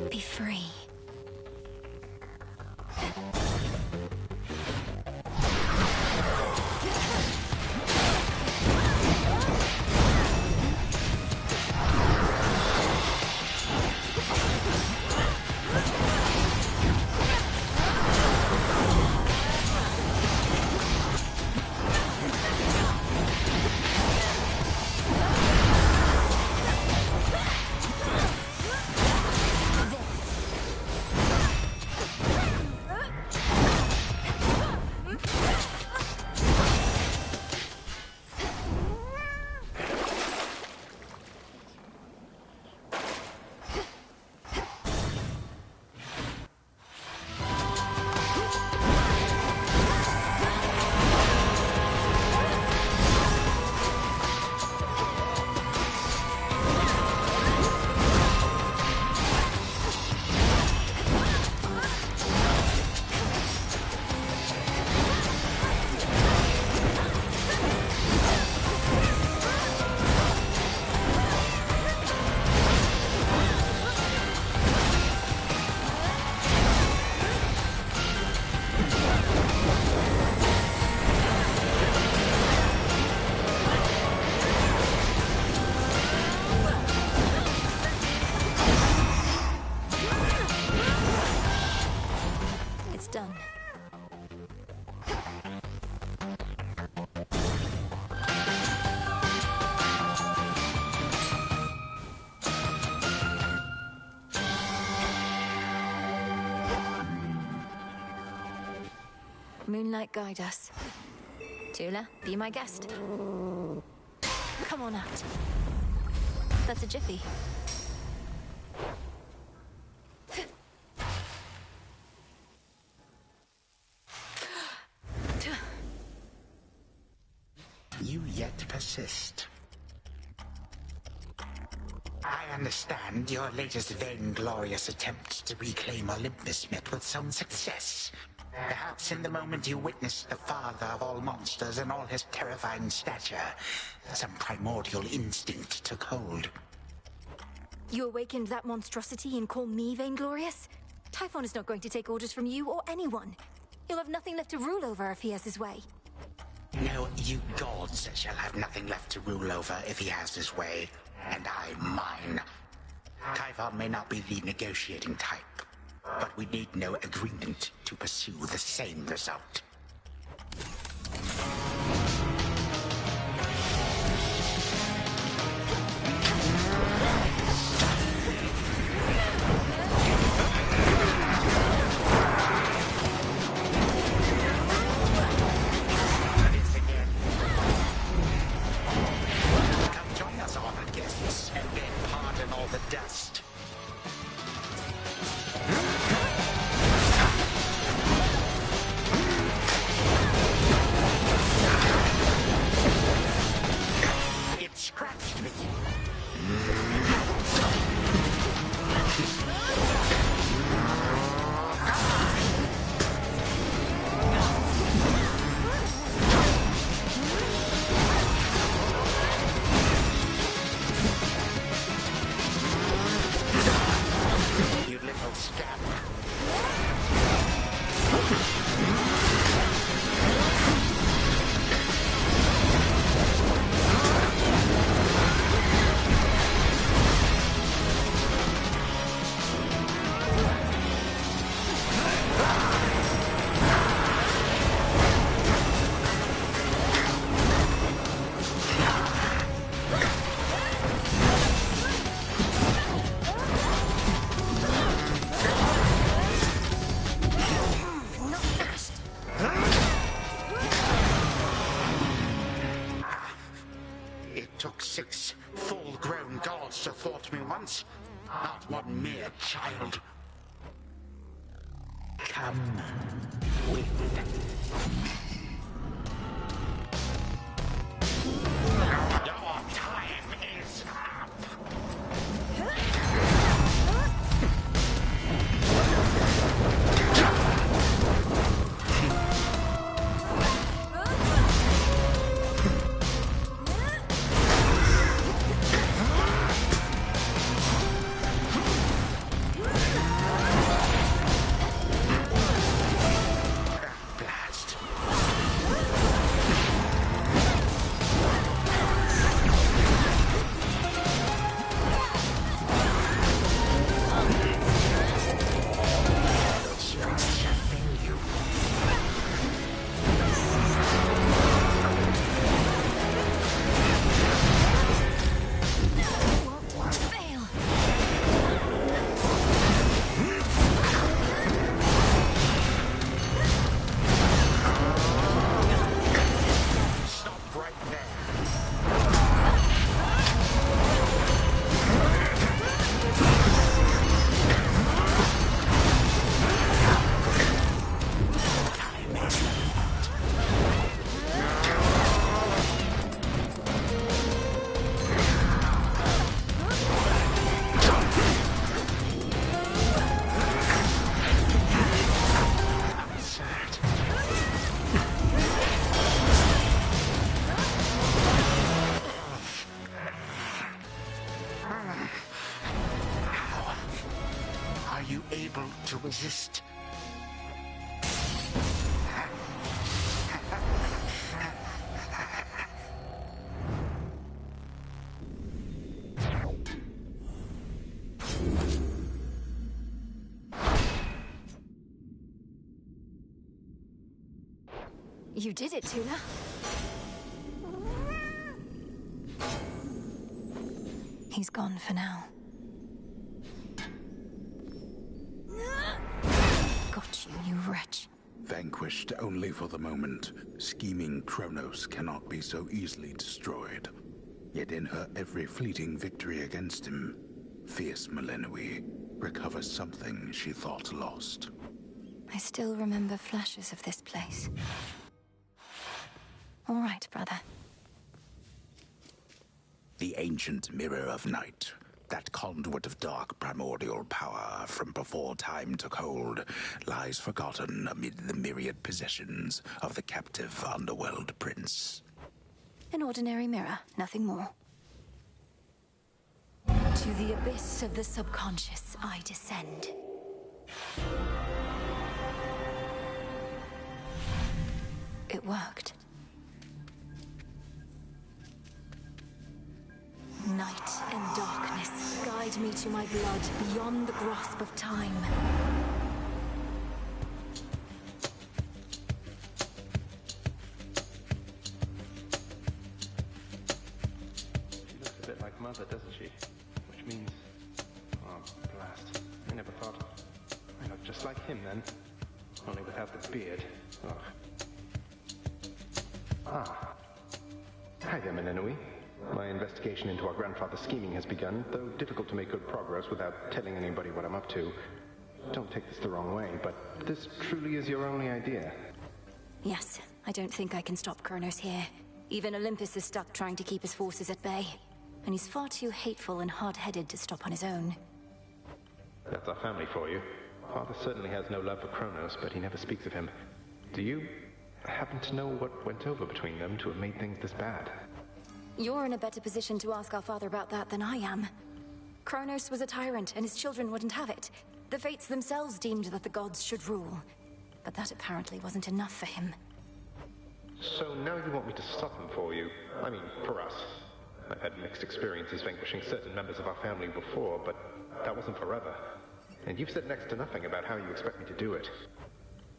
Be free. done. Moonlight, guide us. Tula, be my guest. Come on out. That's a jiffy. You yet persist. I understand your latest vainglorious attempt to reclaim Olympus met with some success. Perhaps in the moment you witnessed the father of all monsters in all his terrifying stature, some primordial instinct took hold. You awakened that monstrosity and call me vainglorious? Typhon is not going to take orders from you or anyone. He'll have nothing left to rule over if he has his way. No, you gods shall have nothing left to rule over if he has his way, and I mine. Typhon may not be the negotiating type, but we need no agreement to pursue the same result. Come join us, honored guests, and beg pardon all the dust. It scratched me. You little scamp. It took 6 full-grown gods to thwart me once, not one mere child. Come with. Your time is up. You did it, Tula. He's gone for now. Got you, you wretch. Vanquished only for the moment, scheming Kronos cannot be so easily destroyed. Yet in her every fleeting victory against him, fierce Melinoë recovers something she thought lost. I still remember flashes of this place. All right, brother. The ancient mirror of night, that conduit of dark primordial power from before time took hold, lies forgotten amid the myriad possessions of the captive underworld prince. An ordinary mirror, nothing more. To the abyss of the subconscious I descend. It worked. Night and darkness guide me to my blood beyond the grasp of time. She looks a bit like Mother, doesn't she? Which means... oh, blast. I never thought... I look just like him then. Only without the beard. Ugh. Ah. Hi there, Melinoë. My investigation into our grandfather's scheming has begun, though difficult to make good progress without telling anybody what I'm up to. Don't take this the wrong way, but this truly is your only idea. Yes, I don't think I can stop Kronos here. Even Olympus is stuck trying to keep his forces at bay. And he's far too hateful and hard-headed to stop on his own. That's our family for you. Father certainly has no love for Kronos, but he never speaks of him. Do you happen to know what went over between them to have made things this bad? You're in a better position to ask our father about that than I am. Kronos was a tyrant, and his children wouldn't have it. The fates themselves deemed that the gods should rule. But that apparently wasn't enough for him. So now you want me to stop him for you? I mean, for us. I've had mixed experiences vanquishing certain members of our family before, but that wasn't forever. And you've said next to nothing about how you expect me to do it.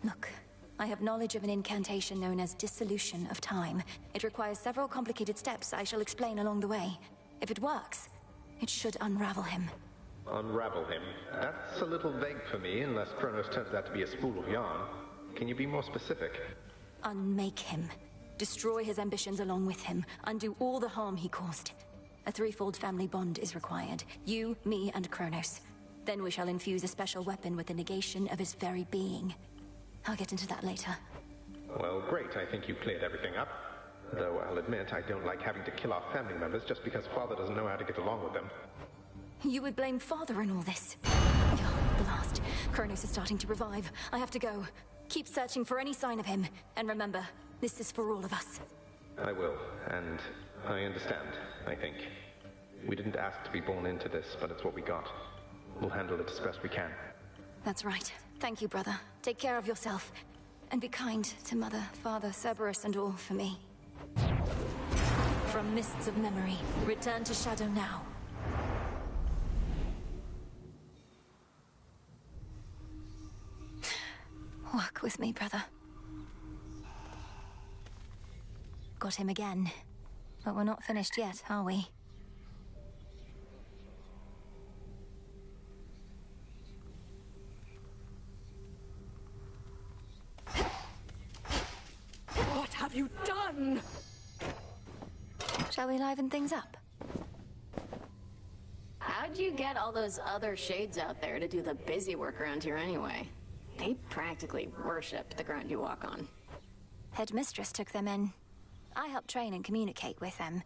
Look, I have knowledge of an incantation known as dissolution of time. It requires several complicated steps I shall explain along the way. If it works, it should unravel him. Unravel him? That's a little vague for me, unless Kronos turns out to be a spool of yarn. Can you be more specific? Unmake him. Destroy his ambitions along with him. Undo all the harm he caused. A threefold family bond is required. You, me, and Kronos. Then we shall infuse a special weapon with the negation of his very being. I'll get into that later. Well, great. I think you've cleared everything up. Though I'll admit, I don't like having to kill our family members just because Father doesn't know how to get along with them. You would blame Father in all this? Oh, blast. Kronos is starting to revive. I have to go. Keep searching for any sign of him. And remember, this is for all of us. I will, and I understand, I think. We didn't ask to be born into this, but it's what we got. We'll handle it as best we can. That's right. Thank you, brother. Take care of yourself. And be kind to Mother, Father, Cerberus, and all for me. From mists of memory, return to Shadow now. Work with me, brother. Got him again. But we're not finished yet, are we? What have you done? Shall we liven things up? How'd you get all those other shades out there to do the busy work around here anyway? They practically worship the ground you walk on. Headmistress took them in. I helped train and communicate with them.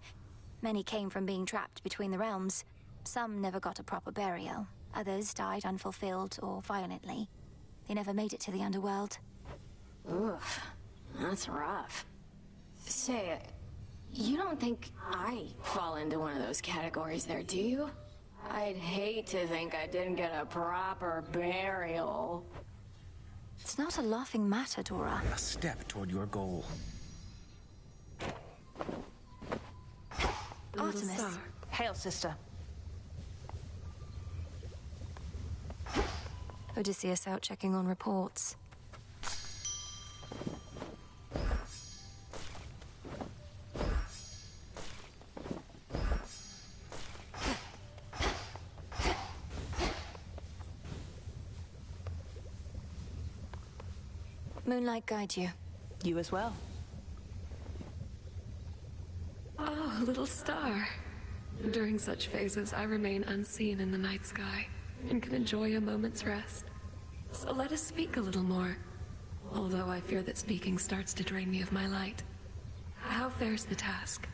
Many came from being trapped between the realms. Some never got a proper burial. Others died unfulfilled or violently. They never made it to the underworld. Oof, that's rough. Say, you don't think I fall into one of those categories there, do you? I'd hate to think I didn't get a proper burial. It's not a laughing matter, Dora. A step toward your goal. Artemis. Hail, sister. Odysseus out checking on reports. Moonlight guide you. You as well. Oh, little star. During such phases, I remain unseen in the night sky and can enjoy a moment's rest. So let us speak a little more. Although I fear that speaking starts to drain me of my light. How fares the task?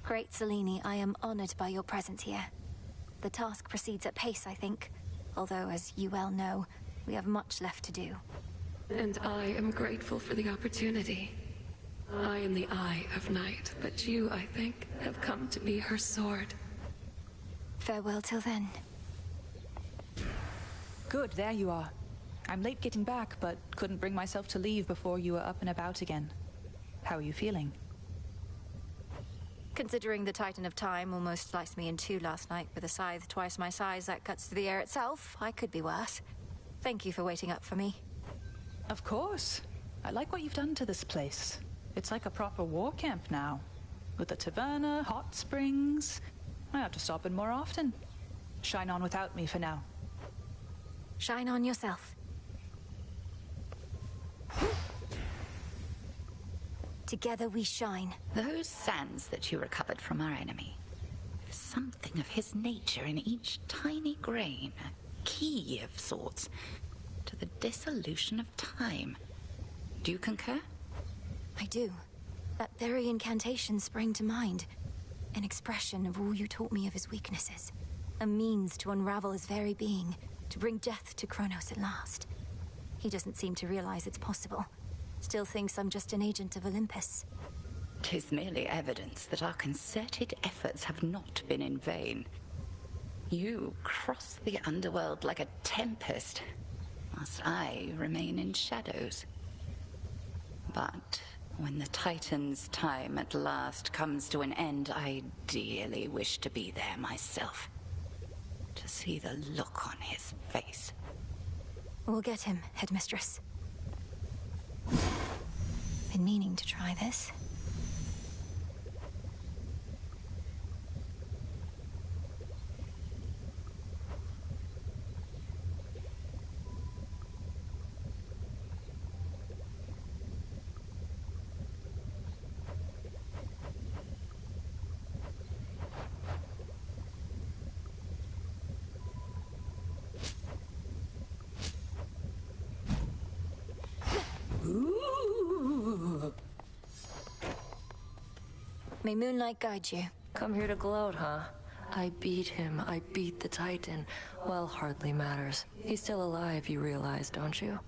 Great Selene, I am honored by your presence here. The task proceeds at pace, I think. Although, as you well know, we have much left to do. And I am grateful for the opportunity. I am the Eye of Night, but you, I think, have come to be her sword. Farewell till then. Good, there you are. I'm late getting back, but couldn't bring myself to leave before you were up and about again. How are you feeling? Considering the Titan of Time almost sliced me in two last night with a scythe twice my size that cuts through the air itself, I could be worse. Thank you for waiting up for me. Of course. I like what you've done to this place. It's like a proper war camp now. With the taverna, hot springs. I have to stop in more often. Shine on without me for now. Shine on yourself. Together we shine. Those sands that you recovered from our enemy. There's something of his nature in each tiny grain. A key of sorts to the dissolution of time. Do you concur? I do. That very incantation sprang to mind. An expression of all you taught me of his weaknesses. A means to unravel his very being. To bring death to Kronos at last. He doesn't seem to realize it's possible. Still thinks I'm just an agent of Olympus. 'Tis merely evidence that our concerted efforts have not been in vain. You cross the underworld like a tempest, whilst I remain in shadows. But when the Titan's time at last comes to an end, I dearly wish to be there myself. To see the look on his face. We'll get him, Headmistress. Been meaning to try this. May Moonlight guide you. Come here to gloat, huh? I beat him. I beat the Titan. Well, hardly matters. He's still alive, you realize, don't you?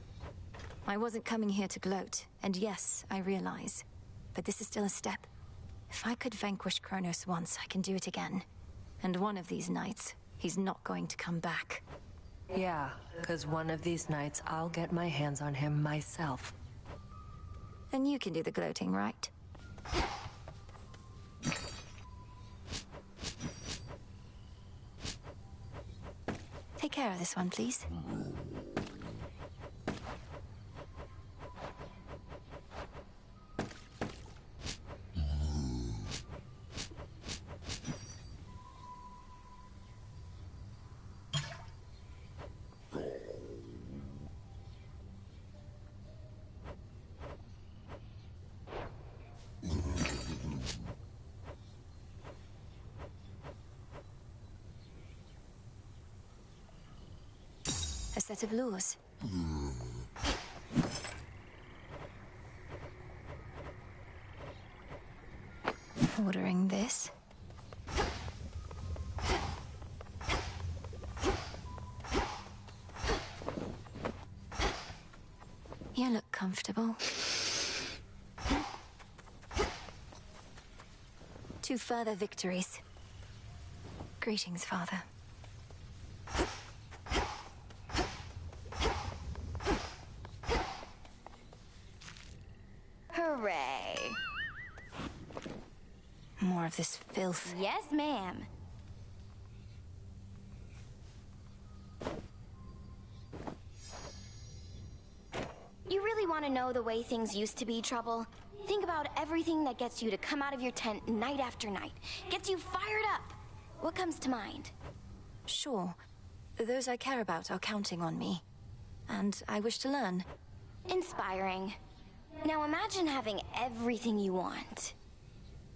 I wasn't coming here to gloat, and yes, I realize. But this is still a step. If I could vanquish Kronos once, I can do it again. And one of these nights, he's not going to come back. Yeah, because one of these nights I'll get my hands on him myself. And you can do the gloating, right? Take care of this one, please. A set of lures. Ordering this. You look comfortable. 2 further victories. Greetings, Father. Hooray. More of this filth. Yes, ma'am. You really want to know the way things used to be, Trouble? Think about everything that gets you to come out of your tent night after night. Gets you fired up. What comes to mind? Sure. Those I care about are counting on me. And I wish to learn. Inspiring. Now imagine having everything you want.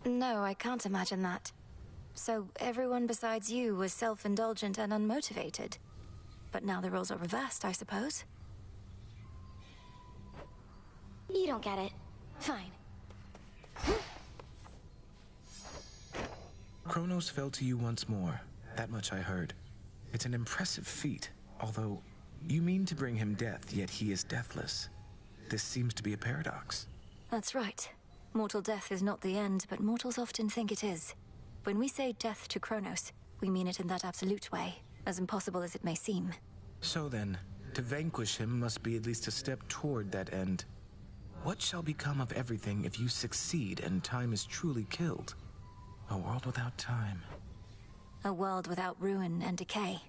No, I can't imagine that. So everyone besides you was self-indulgent and unmotivated. But now the roles are reversed, I suppose. You don't get it. Fine. Kronos fell to you once more. That much I heard. It's an impressive feat, although you mean to bring him death, yet he is deathless. This seems to be a paradox. That's right. Mortal death is not the end, but mortals often think it is. When we say death to Kronos, we mean it in that absolute way, as impossible as it may seem. So then, to vanquish him must be at least a step toward that end. What shall become of everything if you succeed and time is truly killed? A world without time. A world without ruin and decay.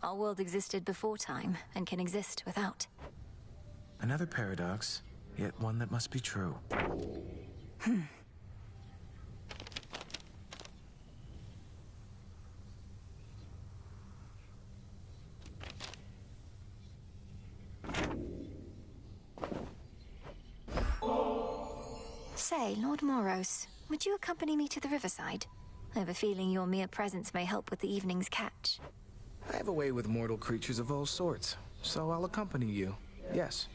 Our world existed before time, and can exist without. Another paradox, yet one that must be true. Say, Lord Moros, would you accompany me to the riverside? I have a feeling your mere presence may help with the evening's catch. I have a way with mortal creatures of all sorts, so I'll accompany you. Yes.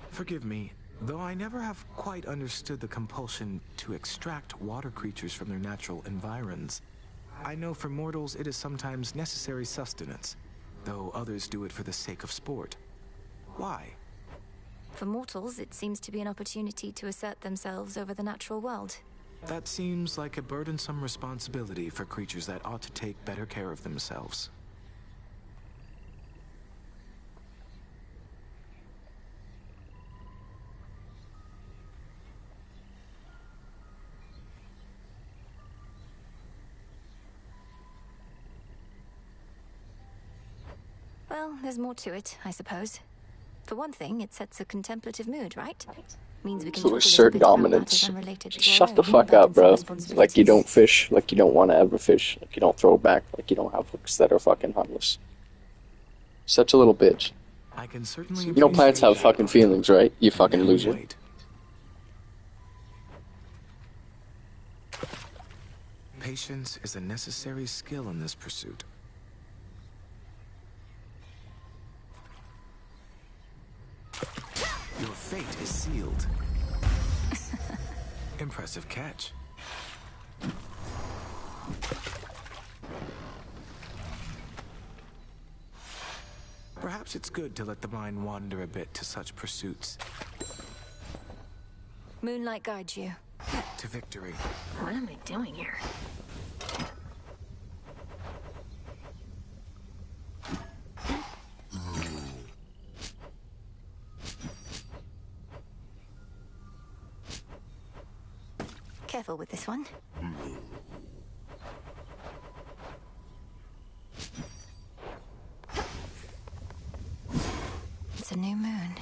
Forgive me, though I never have quite understood the compulsion to extract water creatures from their natural environs. I know for mortals it is sometimes necessary sustenance, though others do it for the sake of sport. Why? For mortals, it seems to be an opportunity to assert themselves over the natural world. That seems like a burdensome responsibility for creatures that ought to take better care of themselves. Well, there's more to it, I suppose. For one thing, it sets a contemplative mood, right? Means we can To assert dominance. Shut the fuck up, bro. Like you don't fish, like you don't want to ever fish, like you don't throw back, like you don't have hooks that are fucking harmless. Such a little bitch. I can certainly You know plants have fucking feelings, right? You fucking loser. Patience is a necessary skill in this pursuit. Your fate is sealed. Impressive catch. Perhaps it's good to let the mind wander a bit to such pursuits. Moonlight guides you. To victory. What am I doing here? Careful with this one. It's a new moon.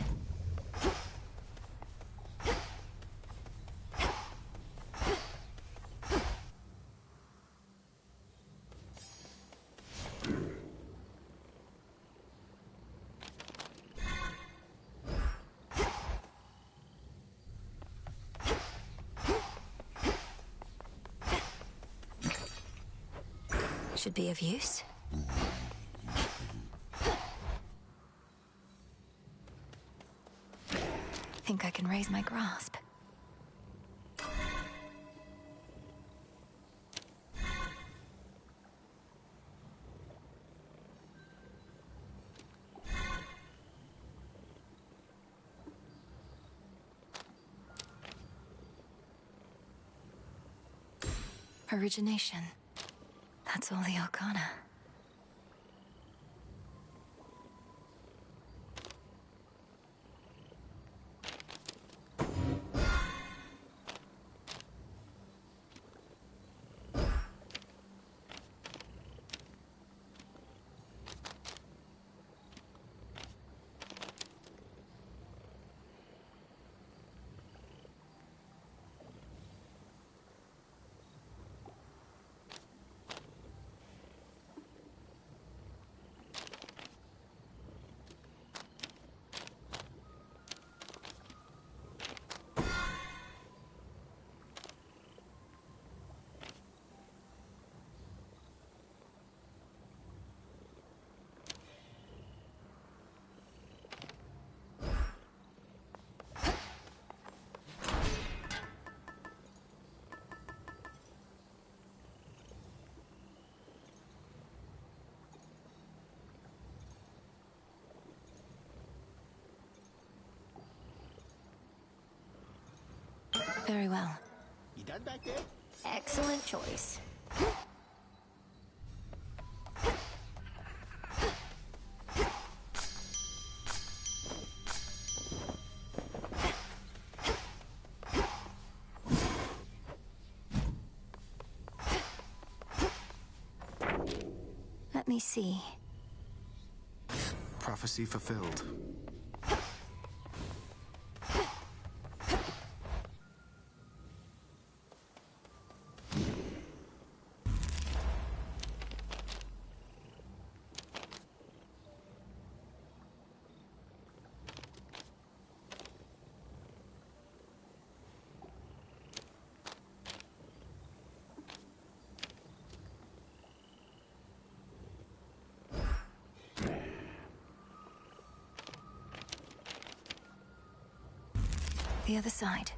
Should be of use. Think I can raise my grasp. Origination. That's all the Arcana. Very well. You done back there? Excellent choice. Let me see. Prophecy fulfilled. The other side.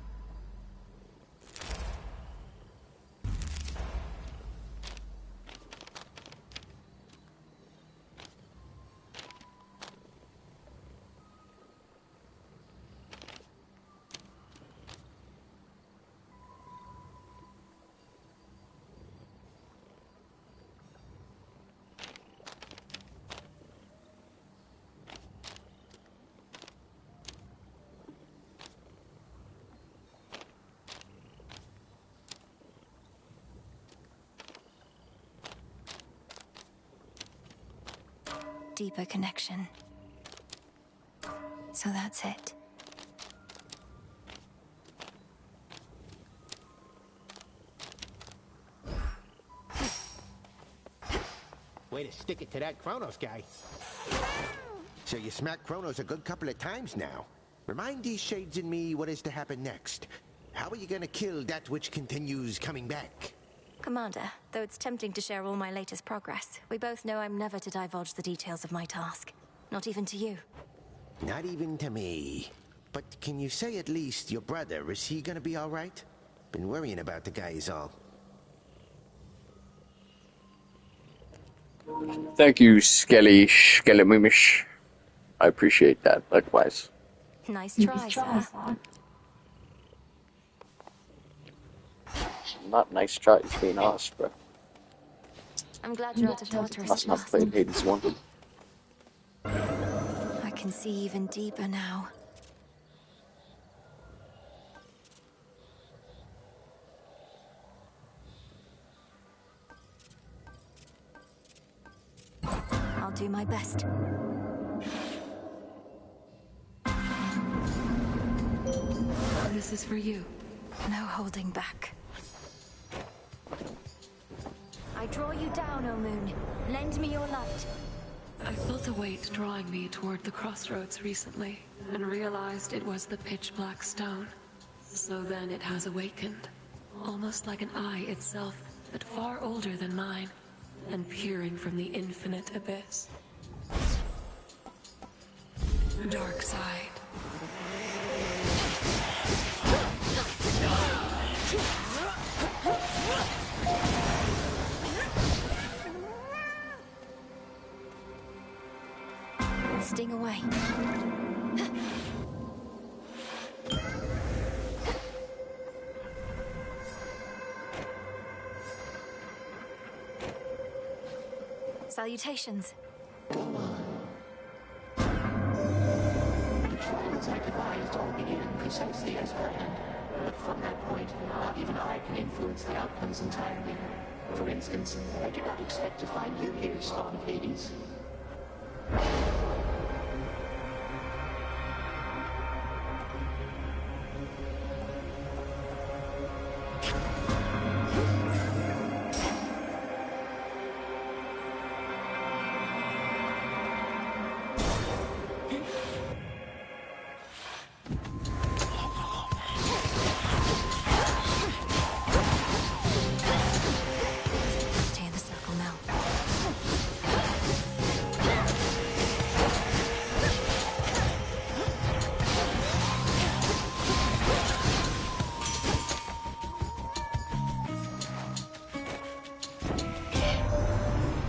Deeper connection. So that's it. Way to stick it to that Kronos guy. So you smacked Kronos a good couple of times now. Remind these shades in me what is to happen next. How are you gonna kill that which continues coming back? Commander, though it's tempting to share all my latest progress, we both know I'm never to divulge the details of my task. Not even to you. Not even to me. But can you say at least your brother, is he gonna be alright? Been worrying about the guy is all. Thank you, Skelly-Mimish. I appreciate that, likewise. Nice try, sir. Not nice tries being asked, bro. I'm glad you're out of Tartarus. Must not played Hades 1. I can see even deeper now. I'll do my best. This is for you. No holding back. I draw you down, O Moon. Lend me your light. I felt a weight drawing me toward the crossroads recently, and realized it was the pitch-black stone. So then it has awakened, almost like an eye itself, but far older than mine, and peering from the infinite abyss. Dark side. Sting away. Salutations. The trials I devised all began precisely as planned. But from that point, not even I can influence the outcomes entirely. For instance, I do not expect to find you here, Spawn of Hades. Stay in the circle now.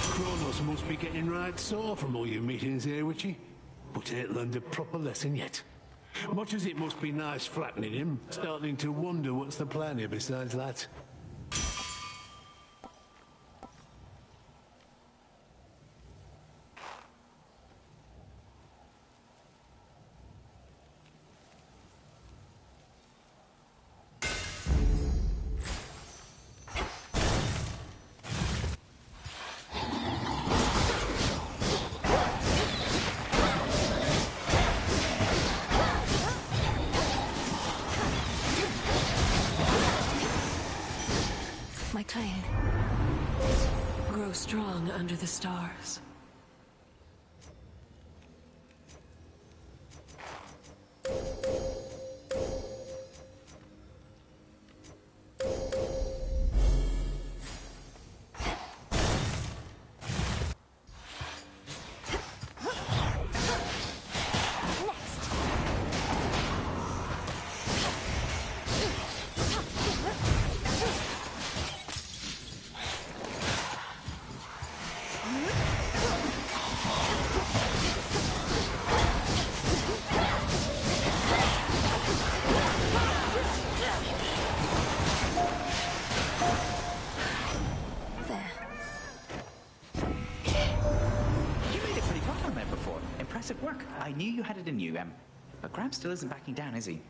Kronos must be getting right sore from all your meetings here, Witchy. But ain't learned a proper lesson yet. Much as it must be nice flattening him, starting to wonder what's the plan here besides that. My claim. Grow strong under the stars. I knew you had it in you, but Graham still isn't backing down, is he?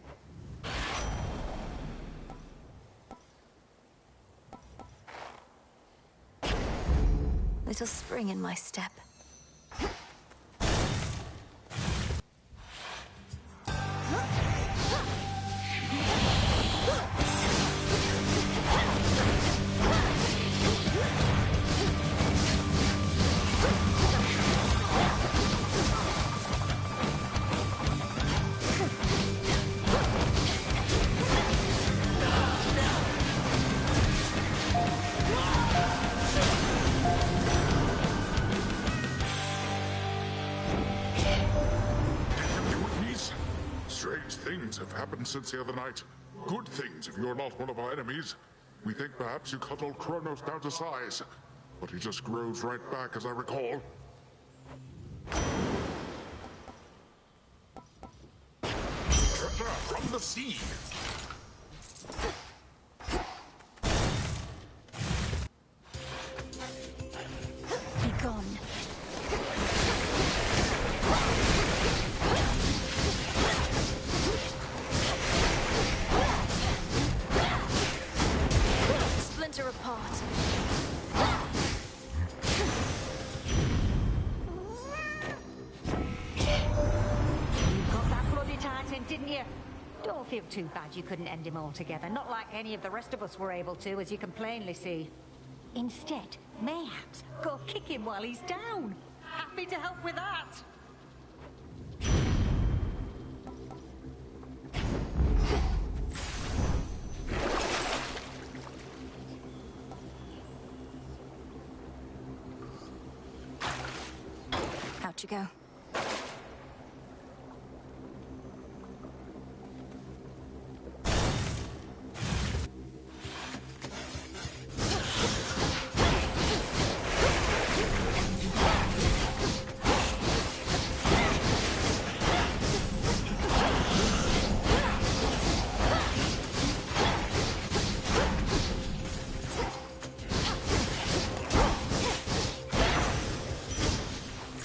Little spring in my step. Things have happened since the other night. Good things if you're not one of our enemies. We think perhaps you cut old Kronos down to size, but he just grows right back, as I recall. Treasure from the sea! Be gone. Apart. You got that bloody Titan, didn't you? Don't feel too bad you couldn't end him altogether. Not like any of the rest of us were able to, as you can plainly see. Instead, mayhaps go kick him while he's down. Happy to help with that. Out you go.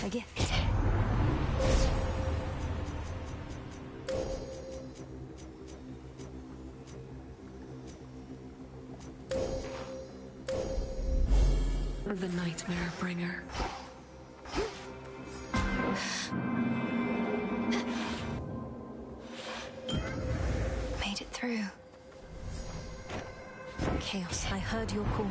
A gift. The Nightmare Bringer. Made it through. Chaos, I heard your call.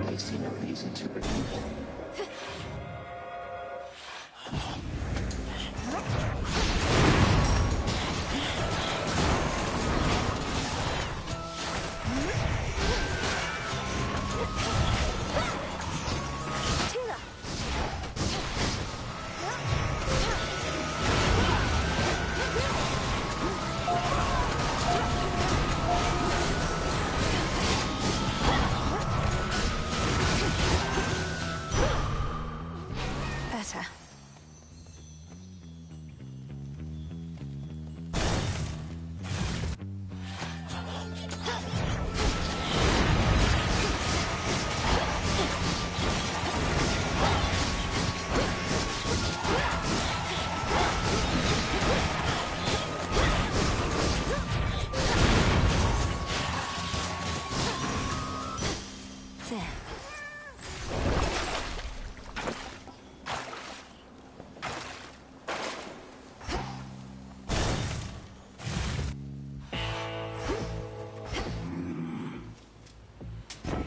I see no reason to believe it.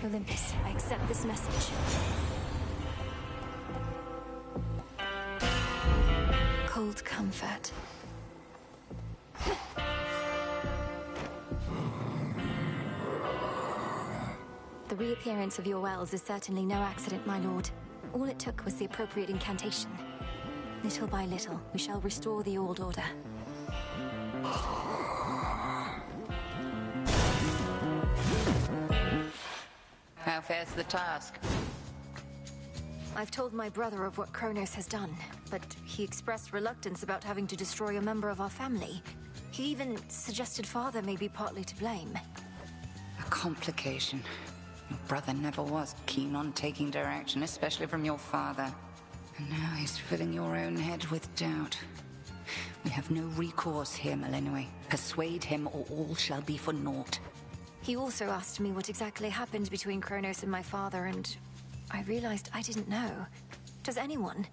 Olympus, I accept this message. Cold comfort. The reappearance of your wells is certainly no accident, my lord. All it took was the appropriate incantation. Little by little, we shall restore the old order. How fares the task? I've told my brother of what Kronos has done, but he expressed reluctance about having to destroy a member of our family. He even suggested father may be partly to blame. A complication. Your brother never was keen on taking direction, especially from your father. And now he's filling your own head with doubt. We have no recourse here, Melinoë. Persuade him or all shall be for naught. He also asked me what exactly happened between Kronos and my father, and I realized I didn't know. Does anyone?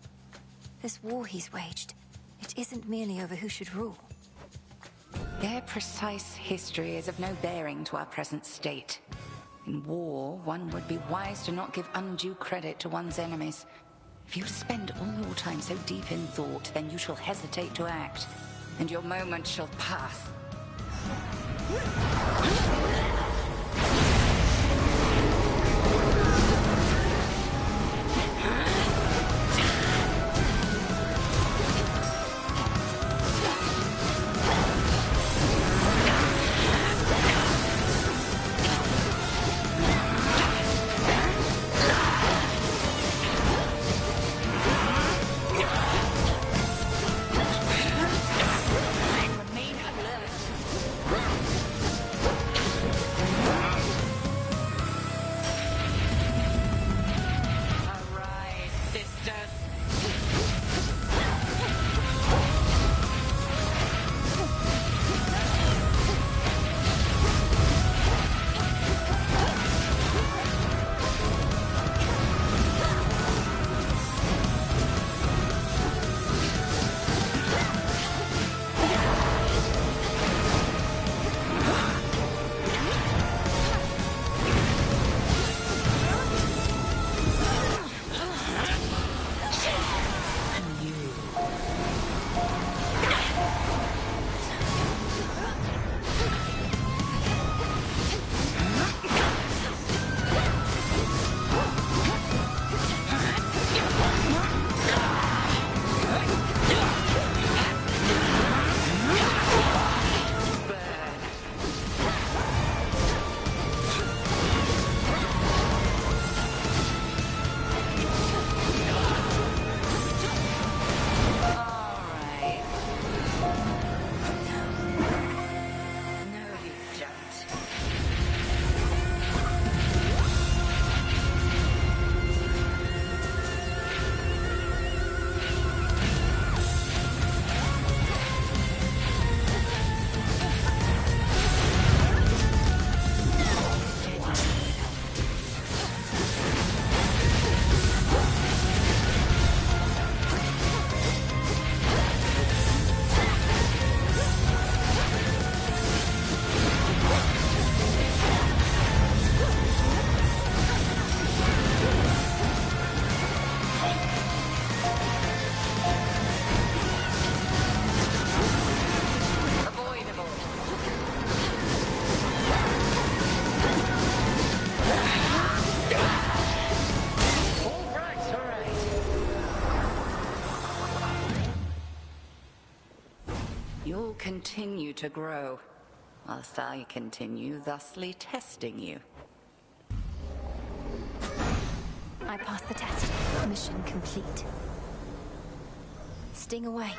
This war he's waged, it isn't merely over who should rule. Their precise history is of no bearing to our present state. In war, one would be wise to not give undue credit to one's enemies. If you spend all your time so deep in thought, then you shall hesitate to act, and your moment shall pass. Continue to grow, whilst I continue thusly testing you. I passed the test. Mission complete. Sting away.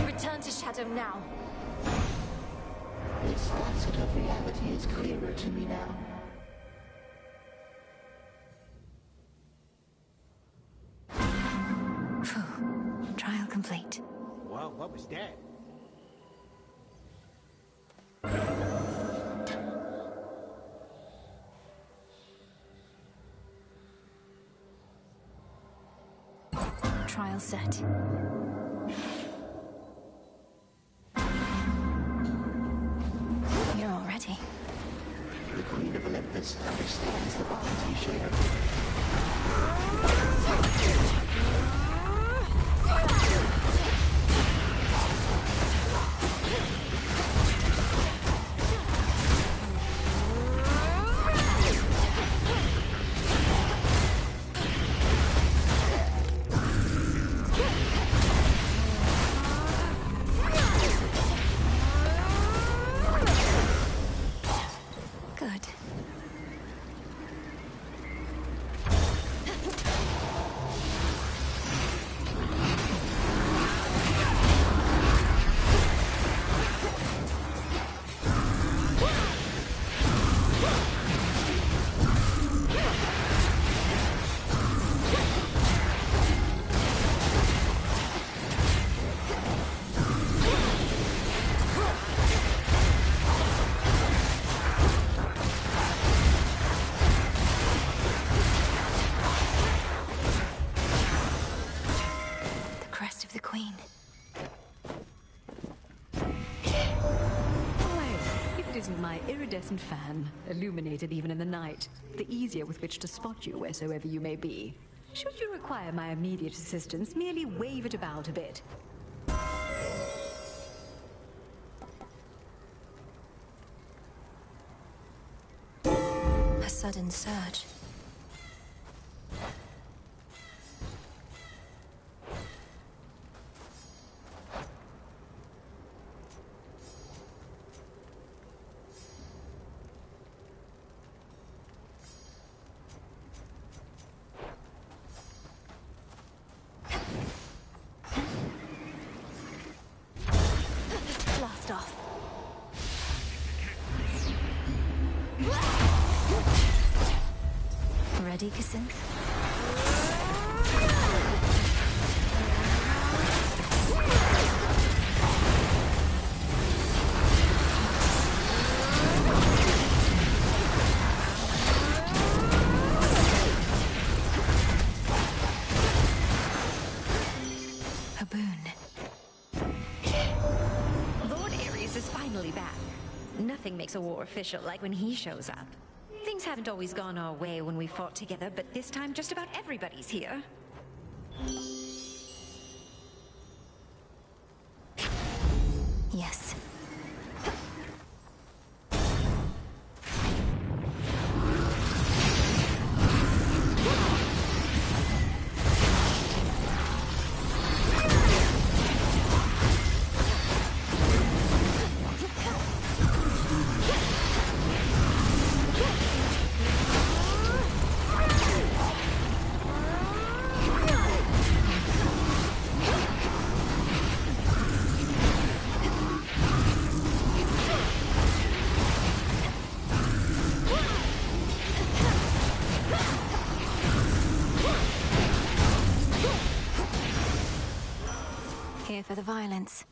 Return to Shadow now. This facet of reality is clearer to me now. Trial complete. Well, what was that? Trial set. You're all ready. others understands the bonds we share. Iridescent fan, illuminated even in the night, the easier with which to spot you wheresoever you may be. Should you require my immediate assistance, merely wave it about a bit. A sudden surge. Ready, Cassandra? A boon. Lord Ares is finally back. Nothing makes a war official like when he shows up. Things haven't always gone our way when we fought together, but this time just about everybody's here. Yes. Here for the violence.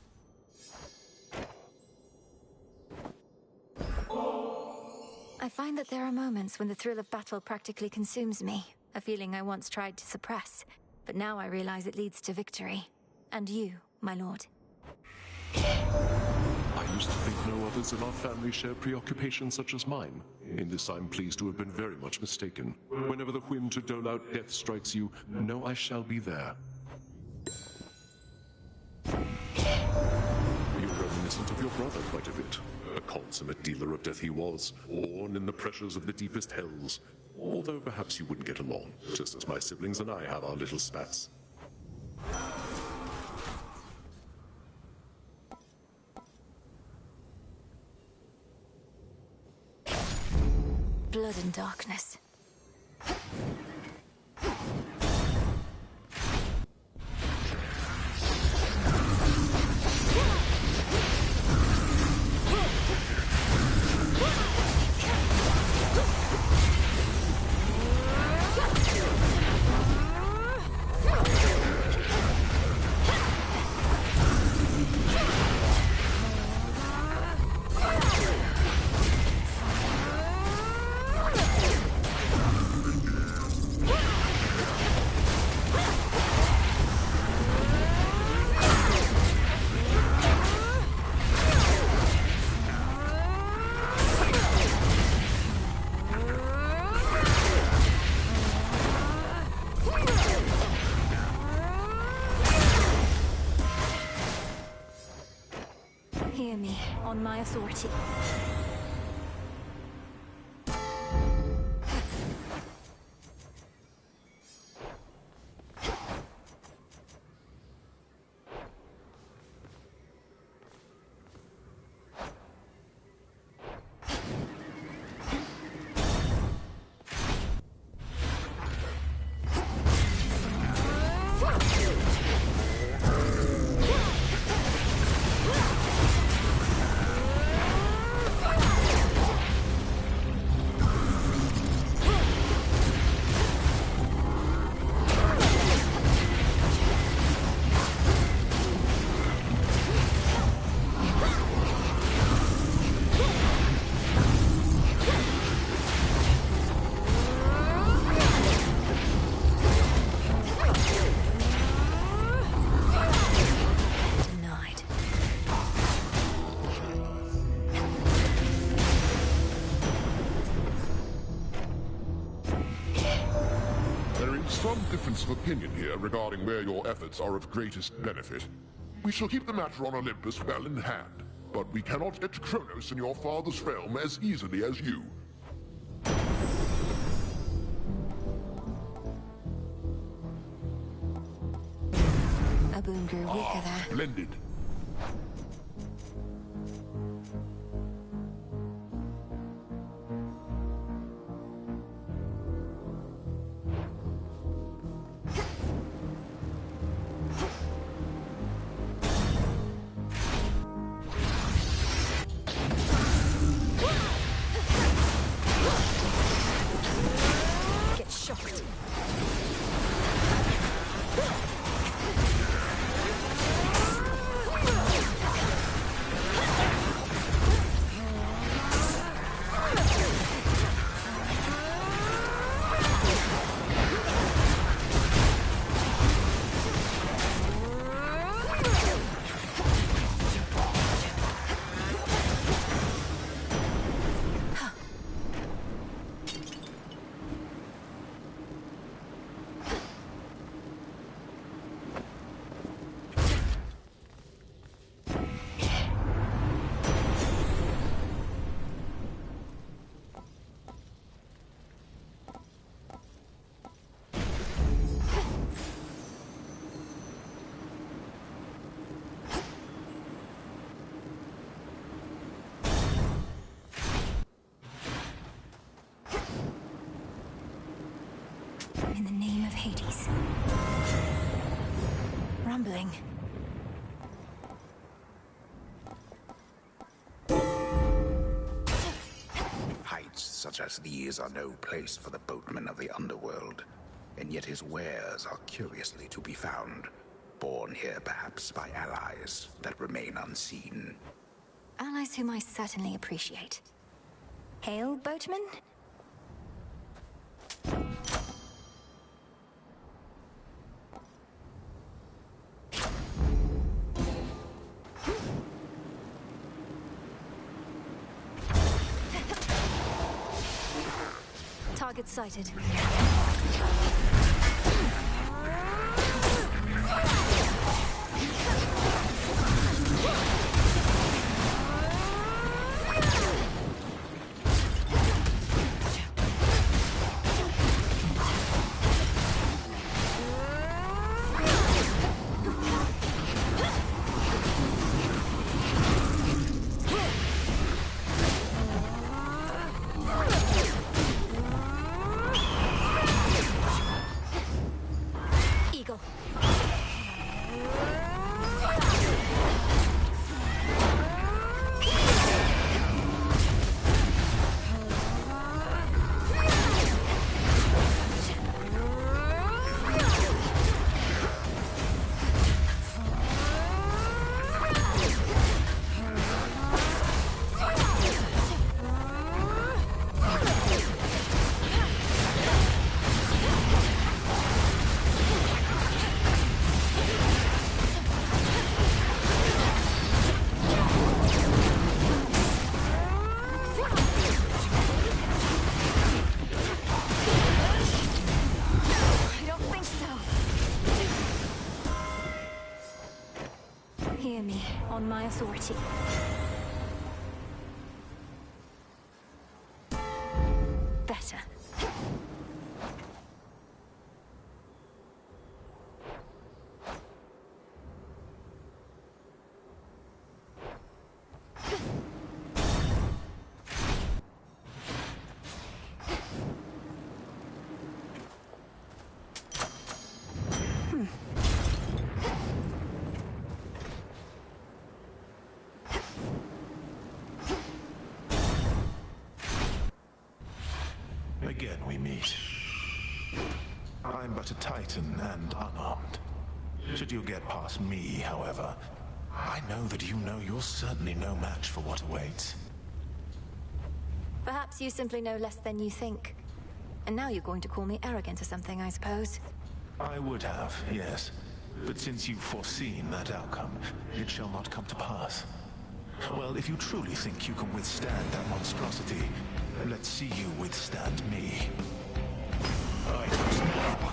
I find that there are moments when the thrill of battle practically consumes me, a feeling I once tried to suppress, but now I realize it leads to victory. And you, my lord. I used to think no others in our family shared preoccupations such as mine. In this I'm pleased to have been very much mistaken. Whenever the whim to dole out death strikes you, know I shall be there. You're reminiscent of your brother quite a bit. A consummate dealer of death he was, born in the pressures of the deepest hells. Although perhaps you wouldn't get along, just as my siblings and I have our little spats. Blood and darkness. Hear me, on my authority. Some difference of opinion here regarding where your efforts are of greatest benefit. We shall keep the matter on Olympus well in hand, but we cannot get to Kronos in your father's realm as easily as you. A boon grew weaker there. Splendid. In the name of Hades. Rumbling. Heights such as these are no place for the boatmen of the underworld, and yet his wares are curiously to be found. Born here perhaps by allies that remain unseen. Allies whom I certainly appreciate. Hail, boatman? Target sighted. Hear me, on my authority. Again we meet. I'm but a Titan and unarmed. Should you get past me, however, I know that you know you're certainly no match for what awaits. Perhaps you simply know less than you think. And now you're going to call me arrogant or something, I suppose. I would have, yes. But since you've foreseen that outcome, it shall not come to pass. Well, if you truly think you can withstand that monstrosity, let's see you withstand me. I must now.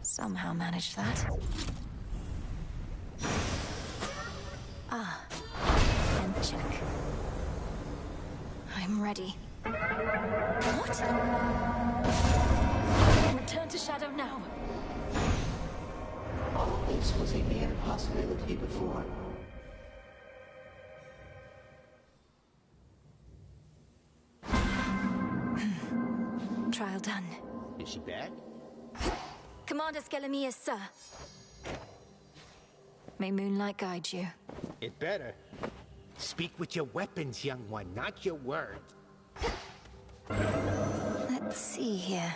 Somehow managed that. Ah, and check. I'm ready. What? Return to Shadow now. All this was a mere possibility before. Trial done. Is she back? Commander Skelemius, sir. May moonlight guide you. It better. Speak with your weapons, young one, not your words. Let's see here.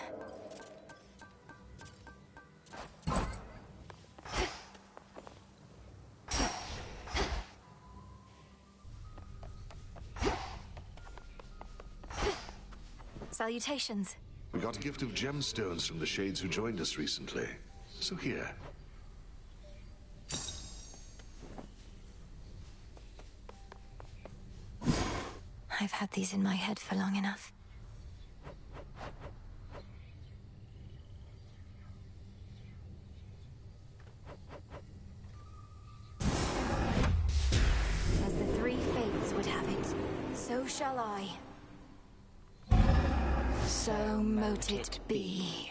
Salutations. We got a gift of gemstones from the Shades who joined us recently. So here. I've had these in my head for long enough. As the three fates would have it, so shall I. So mote it be.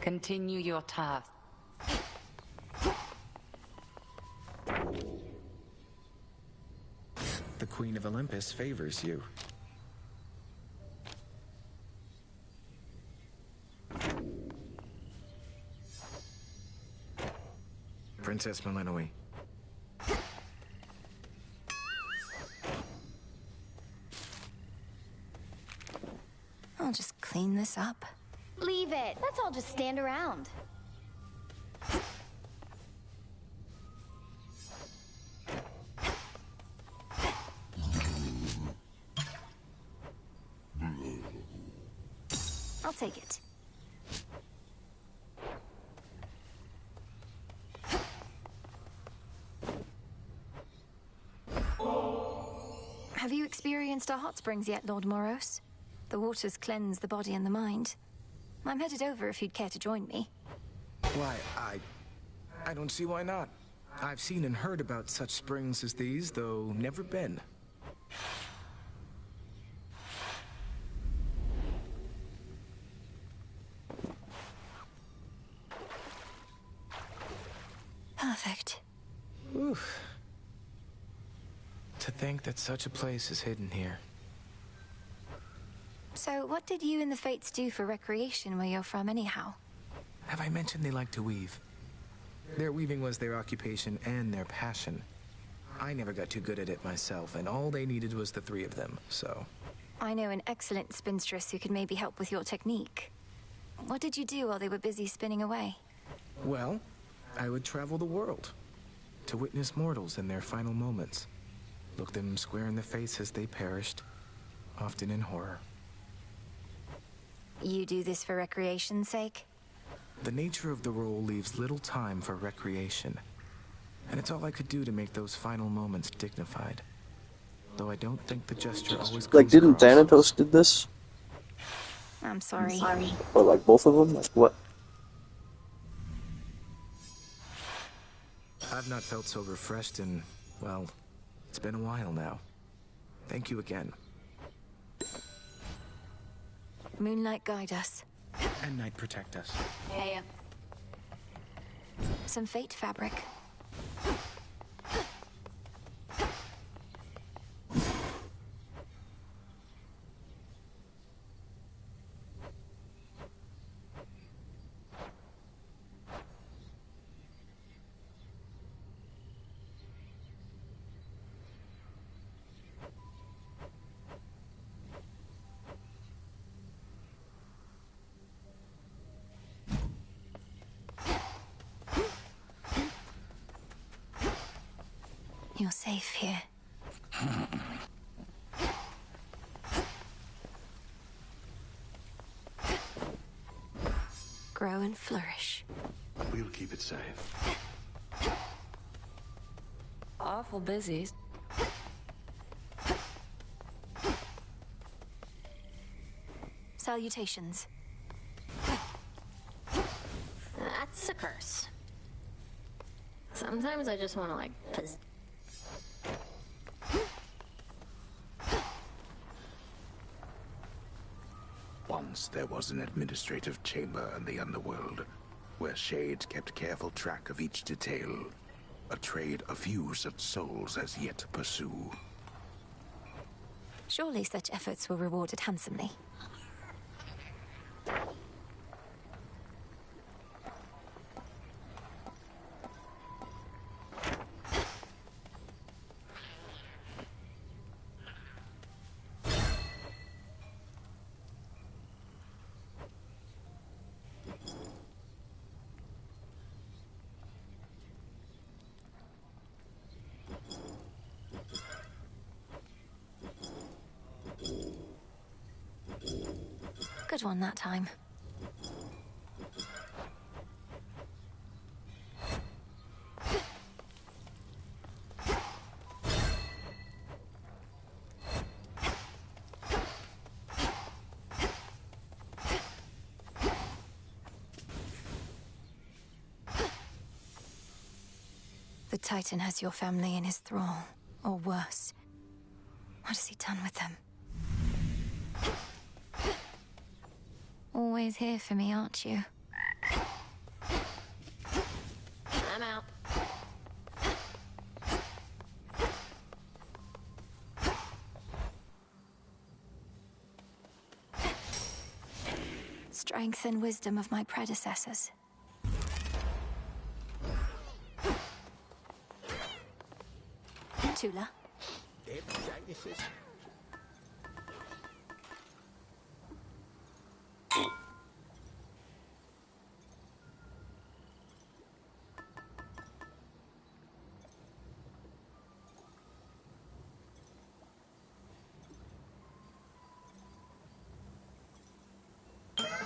Continue your task. The Queen of Olympus favors you. Princess Melinoë. I'll just clean this up. Leave it. Let's all just stand around. I'll take it. Have you experienced our hot springs yet, Lord Moros? The waters cleanse the body and the mind. I'm headed over if you'd care to join me. Why, I don't see why not. I've seen and heard about such springs as these, though never been. Perfect. Oof. To think that such a place is hidden here. So, what did you and the Fates do for recreation where you're from, anyhow? Have I mentioned they like to weave? Their weaving was their occupation and their passion. I never got too good at it myself, and all they needed was the three of them, so... I know an excellent spinstress who could maybe help with your technique. What did you do while they were busy spinning away? Well, I would travel the world to witness mortals in their final moments. Look them square in the face as they perished, often in horror. You do this for recreation's sake? The nature of the role leaves little time for recreation, and it's all I could do to make those final moments dignified. Though I don't think the gesture always comes Like, didn't across. Thanatos did this? I'm sorry. Or like both of them? Like what? I've not felt so refreshed in, well, it's been a while now. Thank you again. Moonlight guide us. And night protect us. Hey. Some fate fabric. You're safe here. Grow and flourish. We'll keep it safe. Awful busy. Salutations. That's a curse. Sometimes I just want to, like, Once there was an administrative chamber in the underworld, where Shades kept careful track of each detail. A trade a few such souls has yet to pursue. Surely such efforts were rewarded handsomely. Good one that time. The Titan has your family in his thrall, or worse. What has he done with them? Always here for me, aren't you? I'm out. Strength and wisdom of my predecessors. Tula.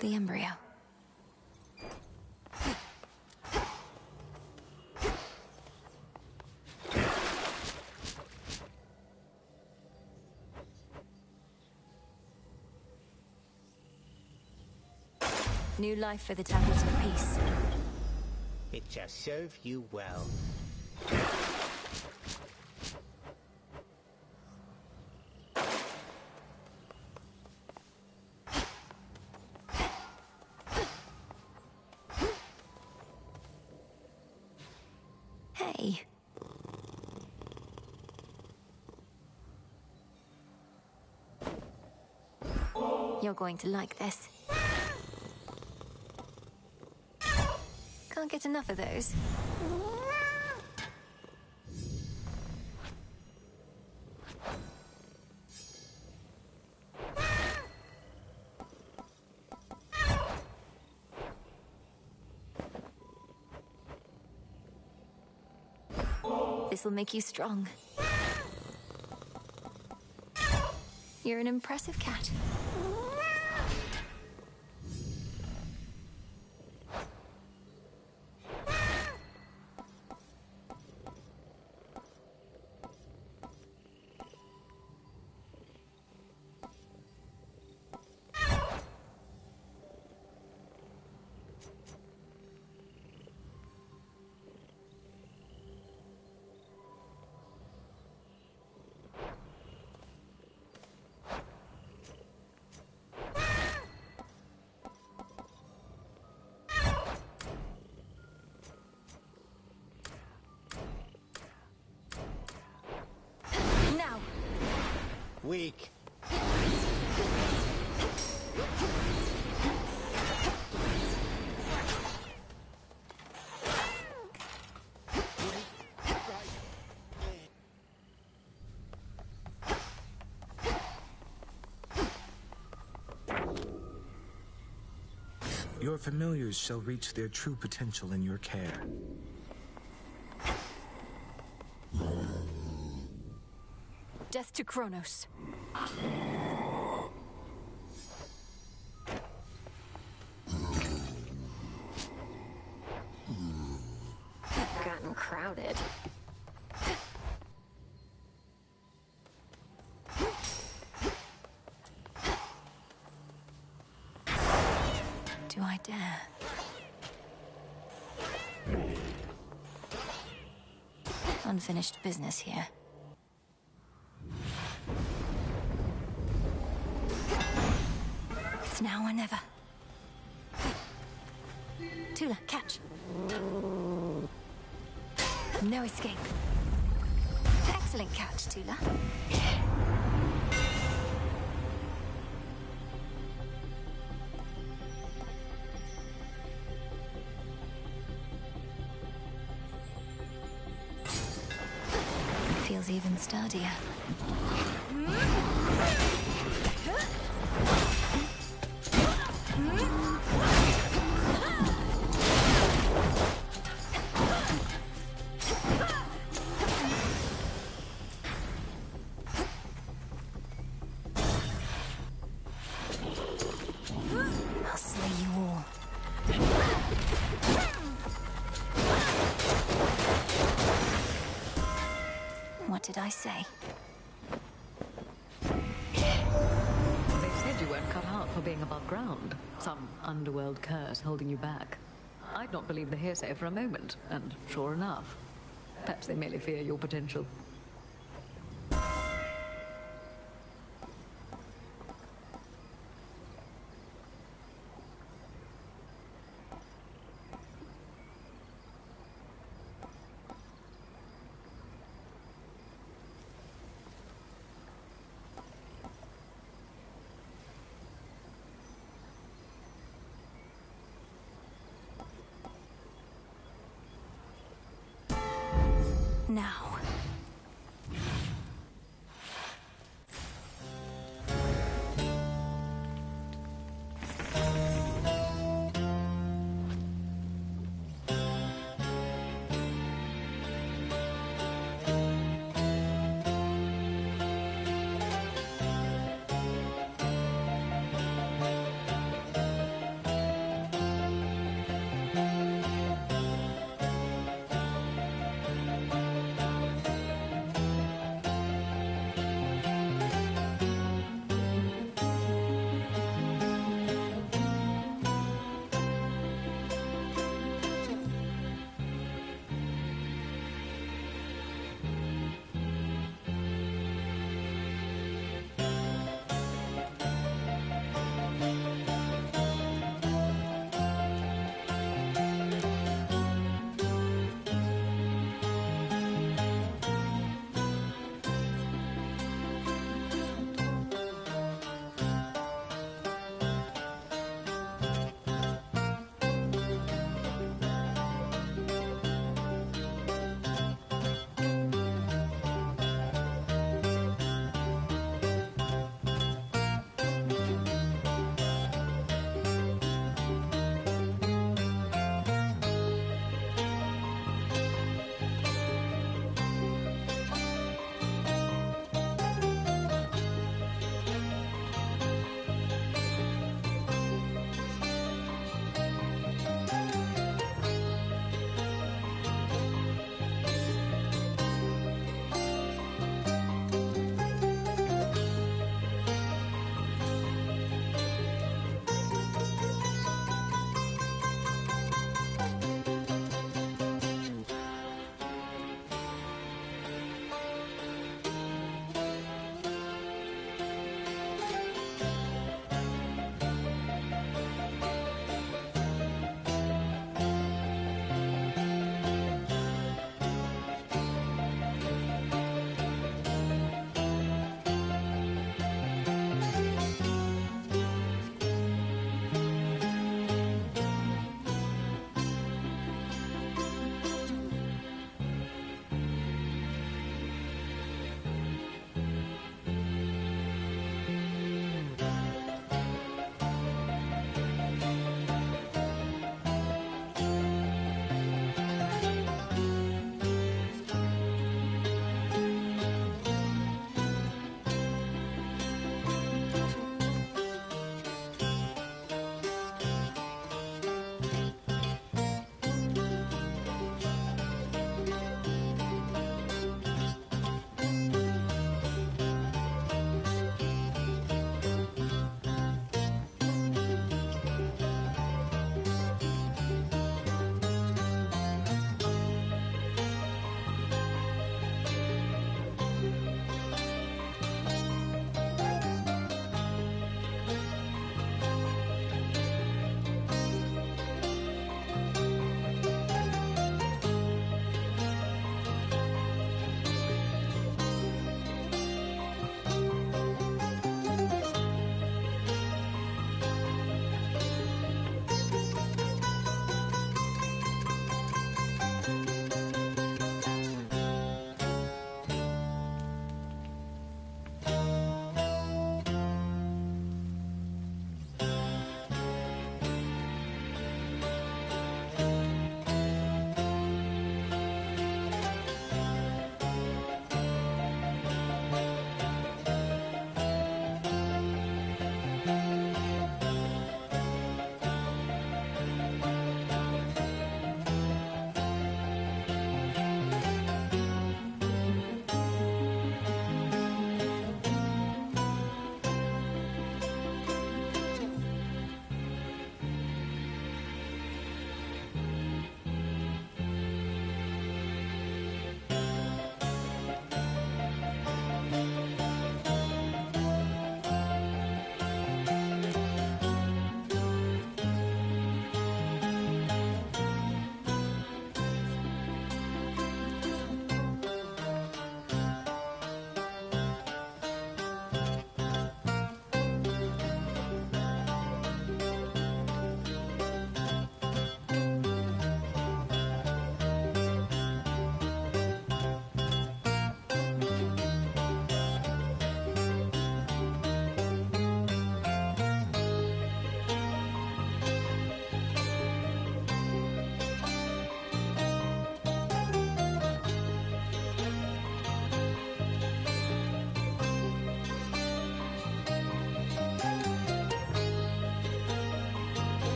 The embryo. New life for the Tablet of Peace. It shall serve you well. Hey. You're going to like this. Can't get enough of those. This'll make you strong. You're an impressive cat. Weak. Your familiars shall reach their true potential in your care. Death to Kronos. Gotten crowded. Do I dare? Unfinished business here. It's now or never. Tula, catch. No escape. Excellent catch, Tula. Feels even sturdier. I'll slay you all. What did I say? They said you weren't cut out for being above ground. Some underworld curse holding you back. I'd not believe the hearsay for a moment, and sure enough, perhaps they merely fear your potential. Now.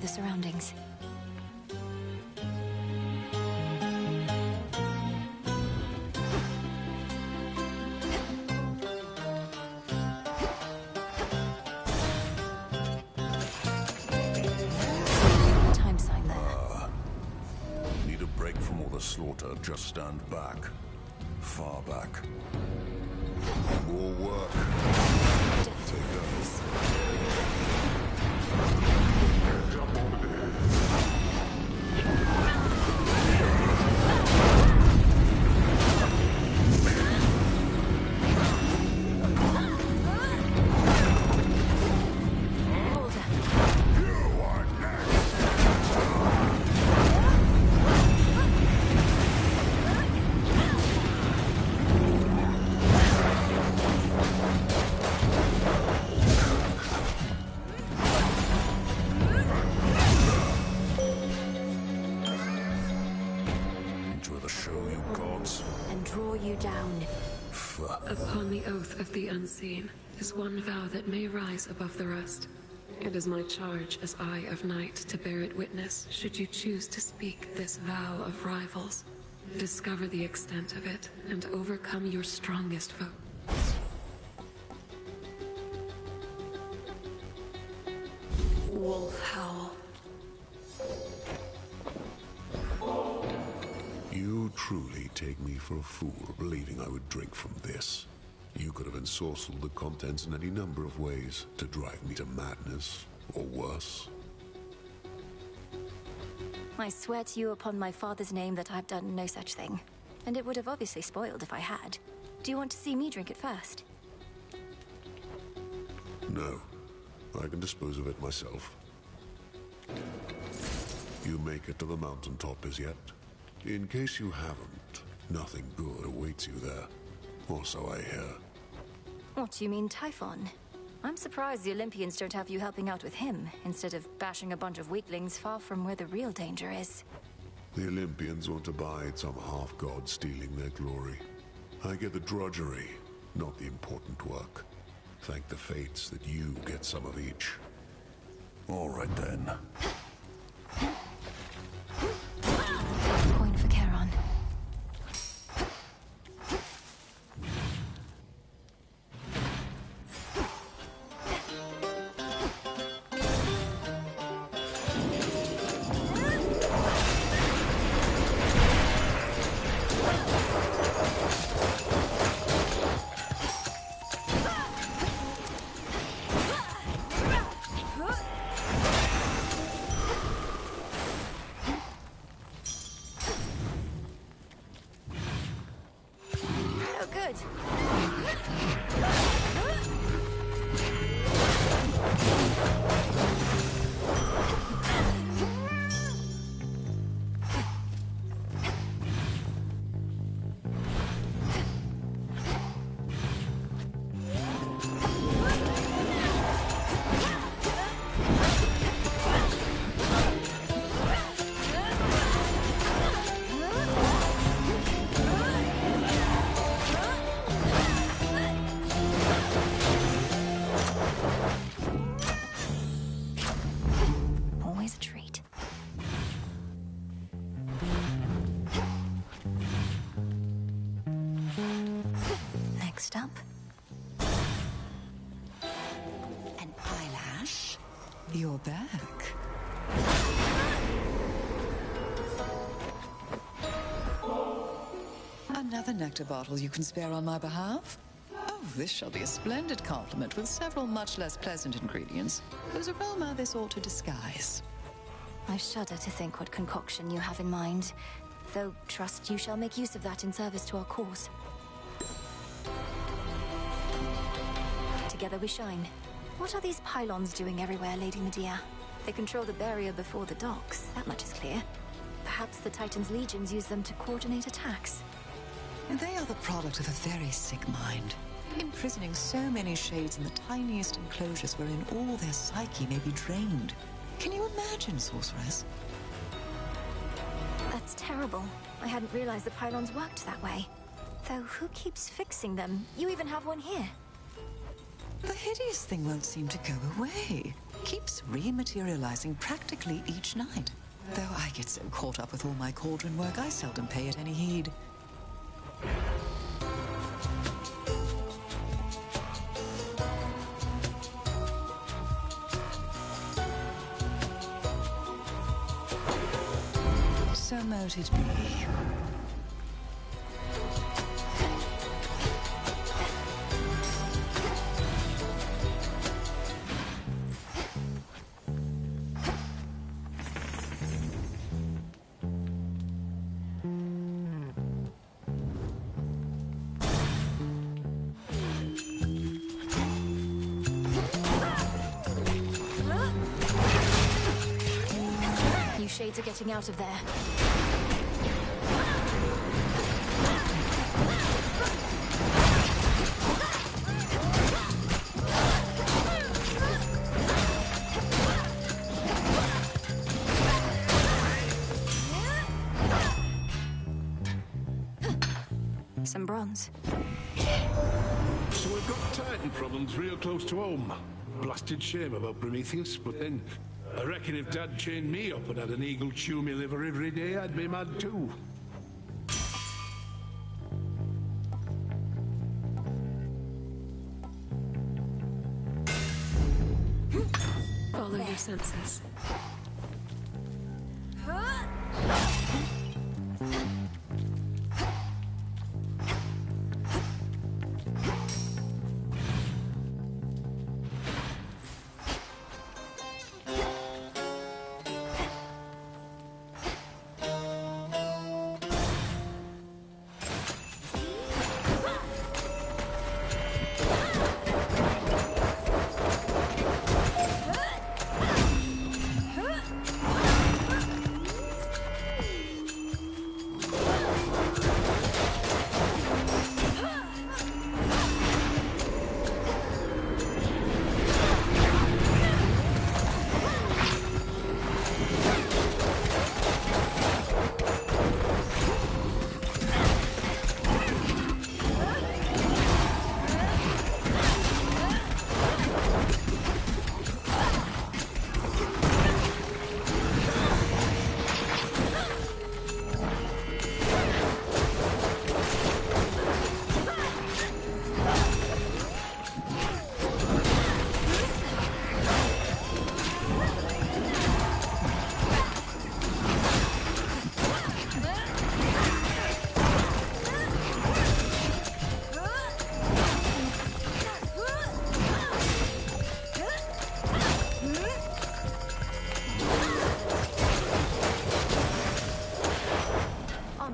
the surroundings. Time sign there. Need a break from all the slaughter, just stand back. Far back. More work. Take those. Upon the oath of the unseen is one vow that may rise above the rest. It is my charge as Eye of Night to bear it witness should you choose to speak this vow of rivals. Discover the extent of it and overcome your strongest foe. Wolf Howl. You truly take me for a fool, believing I would drink from this. You could have ensorcelled the contents in any number of ways to drive me to madness, or worse. I swear to you upon my father's name that I've done no such thing. And it would have obviously spoiled if I had. Do you want to see me drink it first? No. I can dispose of it myself. You make it to the mountaintop as yet? In case you haven't, nothing good awaits you there. Or so I hear. What do you mean, Typhon? I'm surprised the Olympians don't have you helping out with him, instead of bashing a bunch of weaklings far from where the real danger is. The Olympians want to bide some half-god stealing their glory. I get the drudgery, not the important work. Thank the fates that you get some of each. All right then. Coin for Charon. Next up. An eyelash? You're back. Another nectar bottle you can spare on my behalf? Oh, this shall be a splendid compliment with several much less pleasant ingredients, whose aroma this ought to disguise. I shudder to think what concoction you have in mind, though trust you shall make use of that in service to our cause. Together we shine. What are these pylons doing everywhere, Lady Medea? They control the barrier before the docks, that much is clear. Perhaps the Titan's legions use them to coordinate attacks. And they are the product of a very sick mind, imprisoning so many shades in the tiniest enclosures wherein all their psyche may be drained. Can you imagine, sorceress? That's terrible. I hadn't realized the pylons worked that way. Though who keeps fixing them? You even have one here. The hideous thing won't seem to go away. Keeps rematerializing practically each night. Though I get so caught up with all my cauldron work, I seldom pay it any heed. So mote it be. You shades are getting out of there. Some bronze. So we've got Titan problems real close to home. Blasted shame about Prometheus, but then I reckon if Dad chained me up and had an eagle chew me liver every day, I'd be mad too. Follow your senses.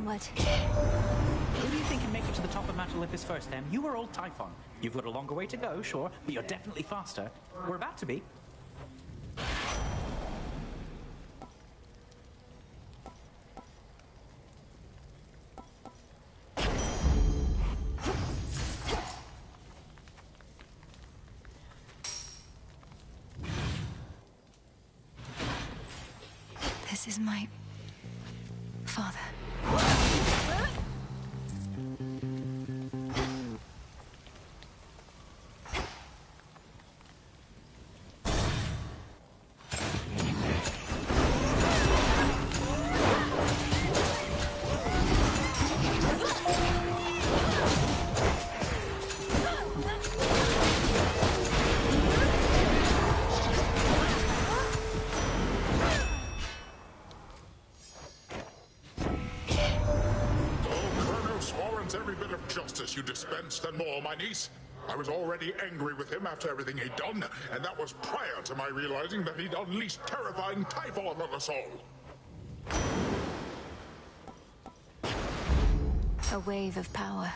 Who do you think can make it to the top of Mount Olympus first, then? You or old Typhon? You've got a longer way to go, sure, but you're definitely faster. We're about to be. This is my father. Every bit of justice you dispensed and more, my niece. I was already angry with him after everything he'd done, and that was prior to my realizing that he'd unleashed terrifying Typhon on us all. A wave of power.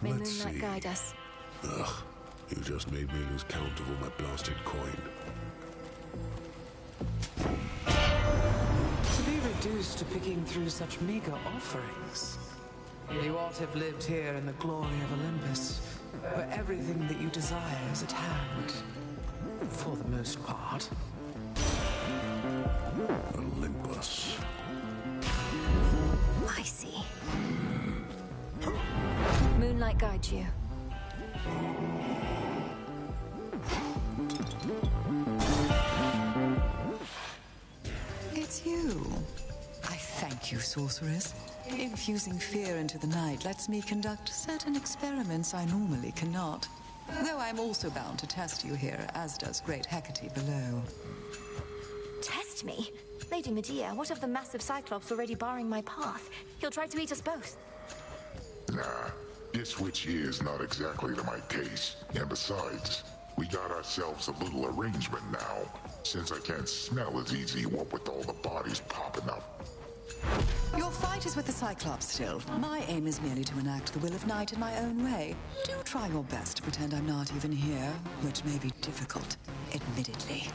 May moonlight guide us. Ugh, you just made me lose count of all my blasted coin. reduced to picking through such meager offerings. You ought to have lived here in the glory of Olympus, where everything that you desire is at hand. For the most part. Olympus. I see. Moonlight guides you. It's you. I thank you, sorceress. Infusing fear into the night lets me conduct certain experiments I normally cannot. Though I'm also bound to test you here, as does great Hecate below. Test me? Lady Medea, what of the massive Cyclops already barring my path? He'll try to eat us both. Nah, this witch here is not exactly to my taste. And besides, we got ourselves a little arrangement now. Since I can't smell as easy, what with all the bodies popping up. Your fight is with the Cyclops still. My aim is merely to enact the will of night in my own way. Do try your best to pretend I'm not even here, which may be difficult, admittedly.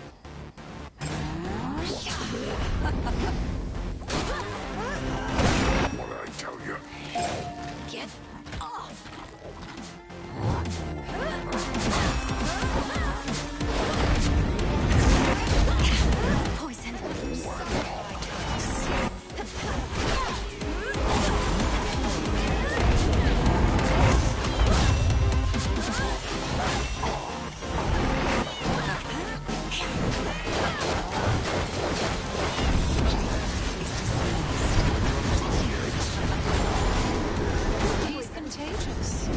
What did I tell you? Get off! Poison. He's contagious.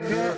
Yeah.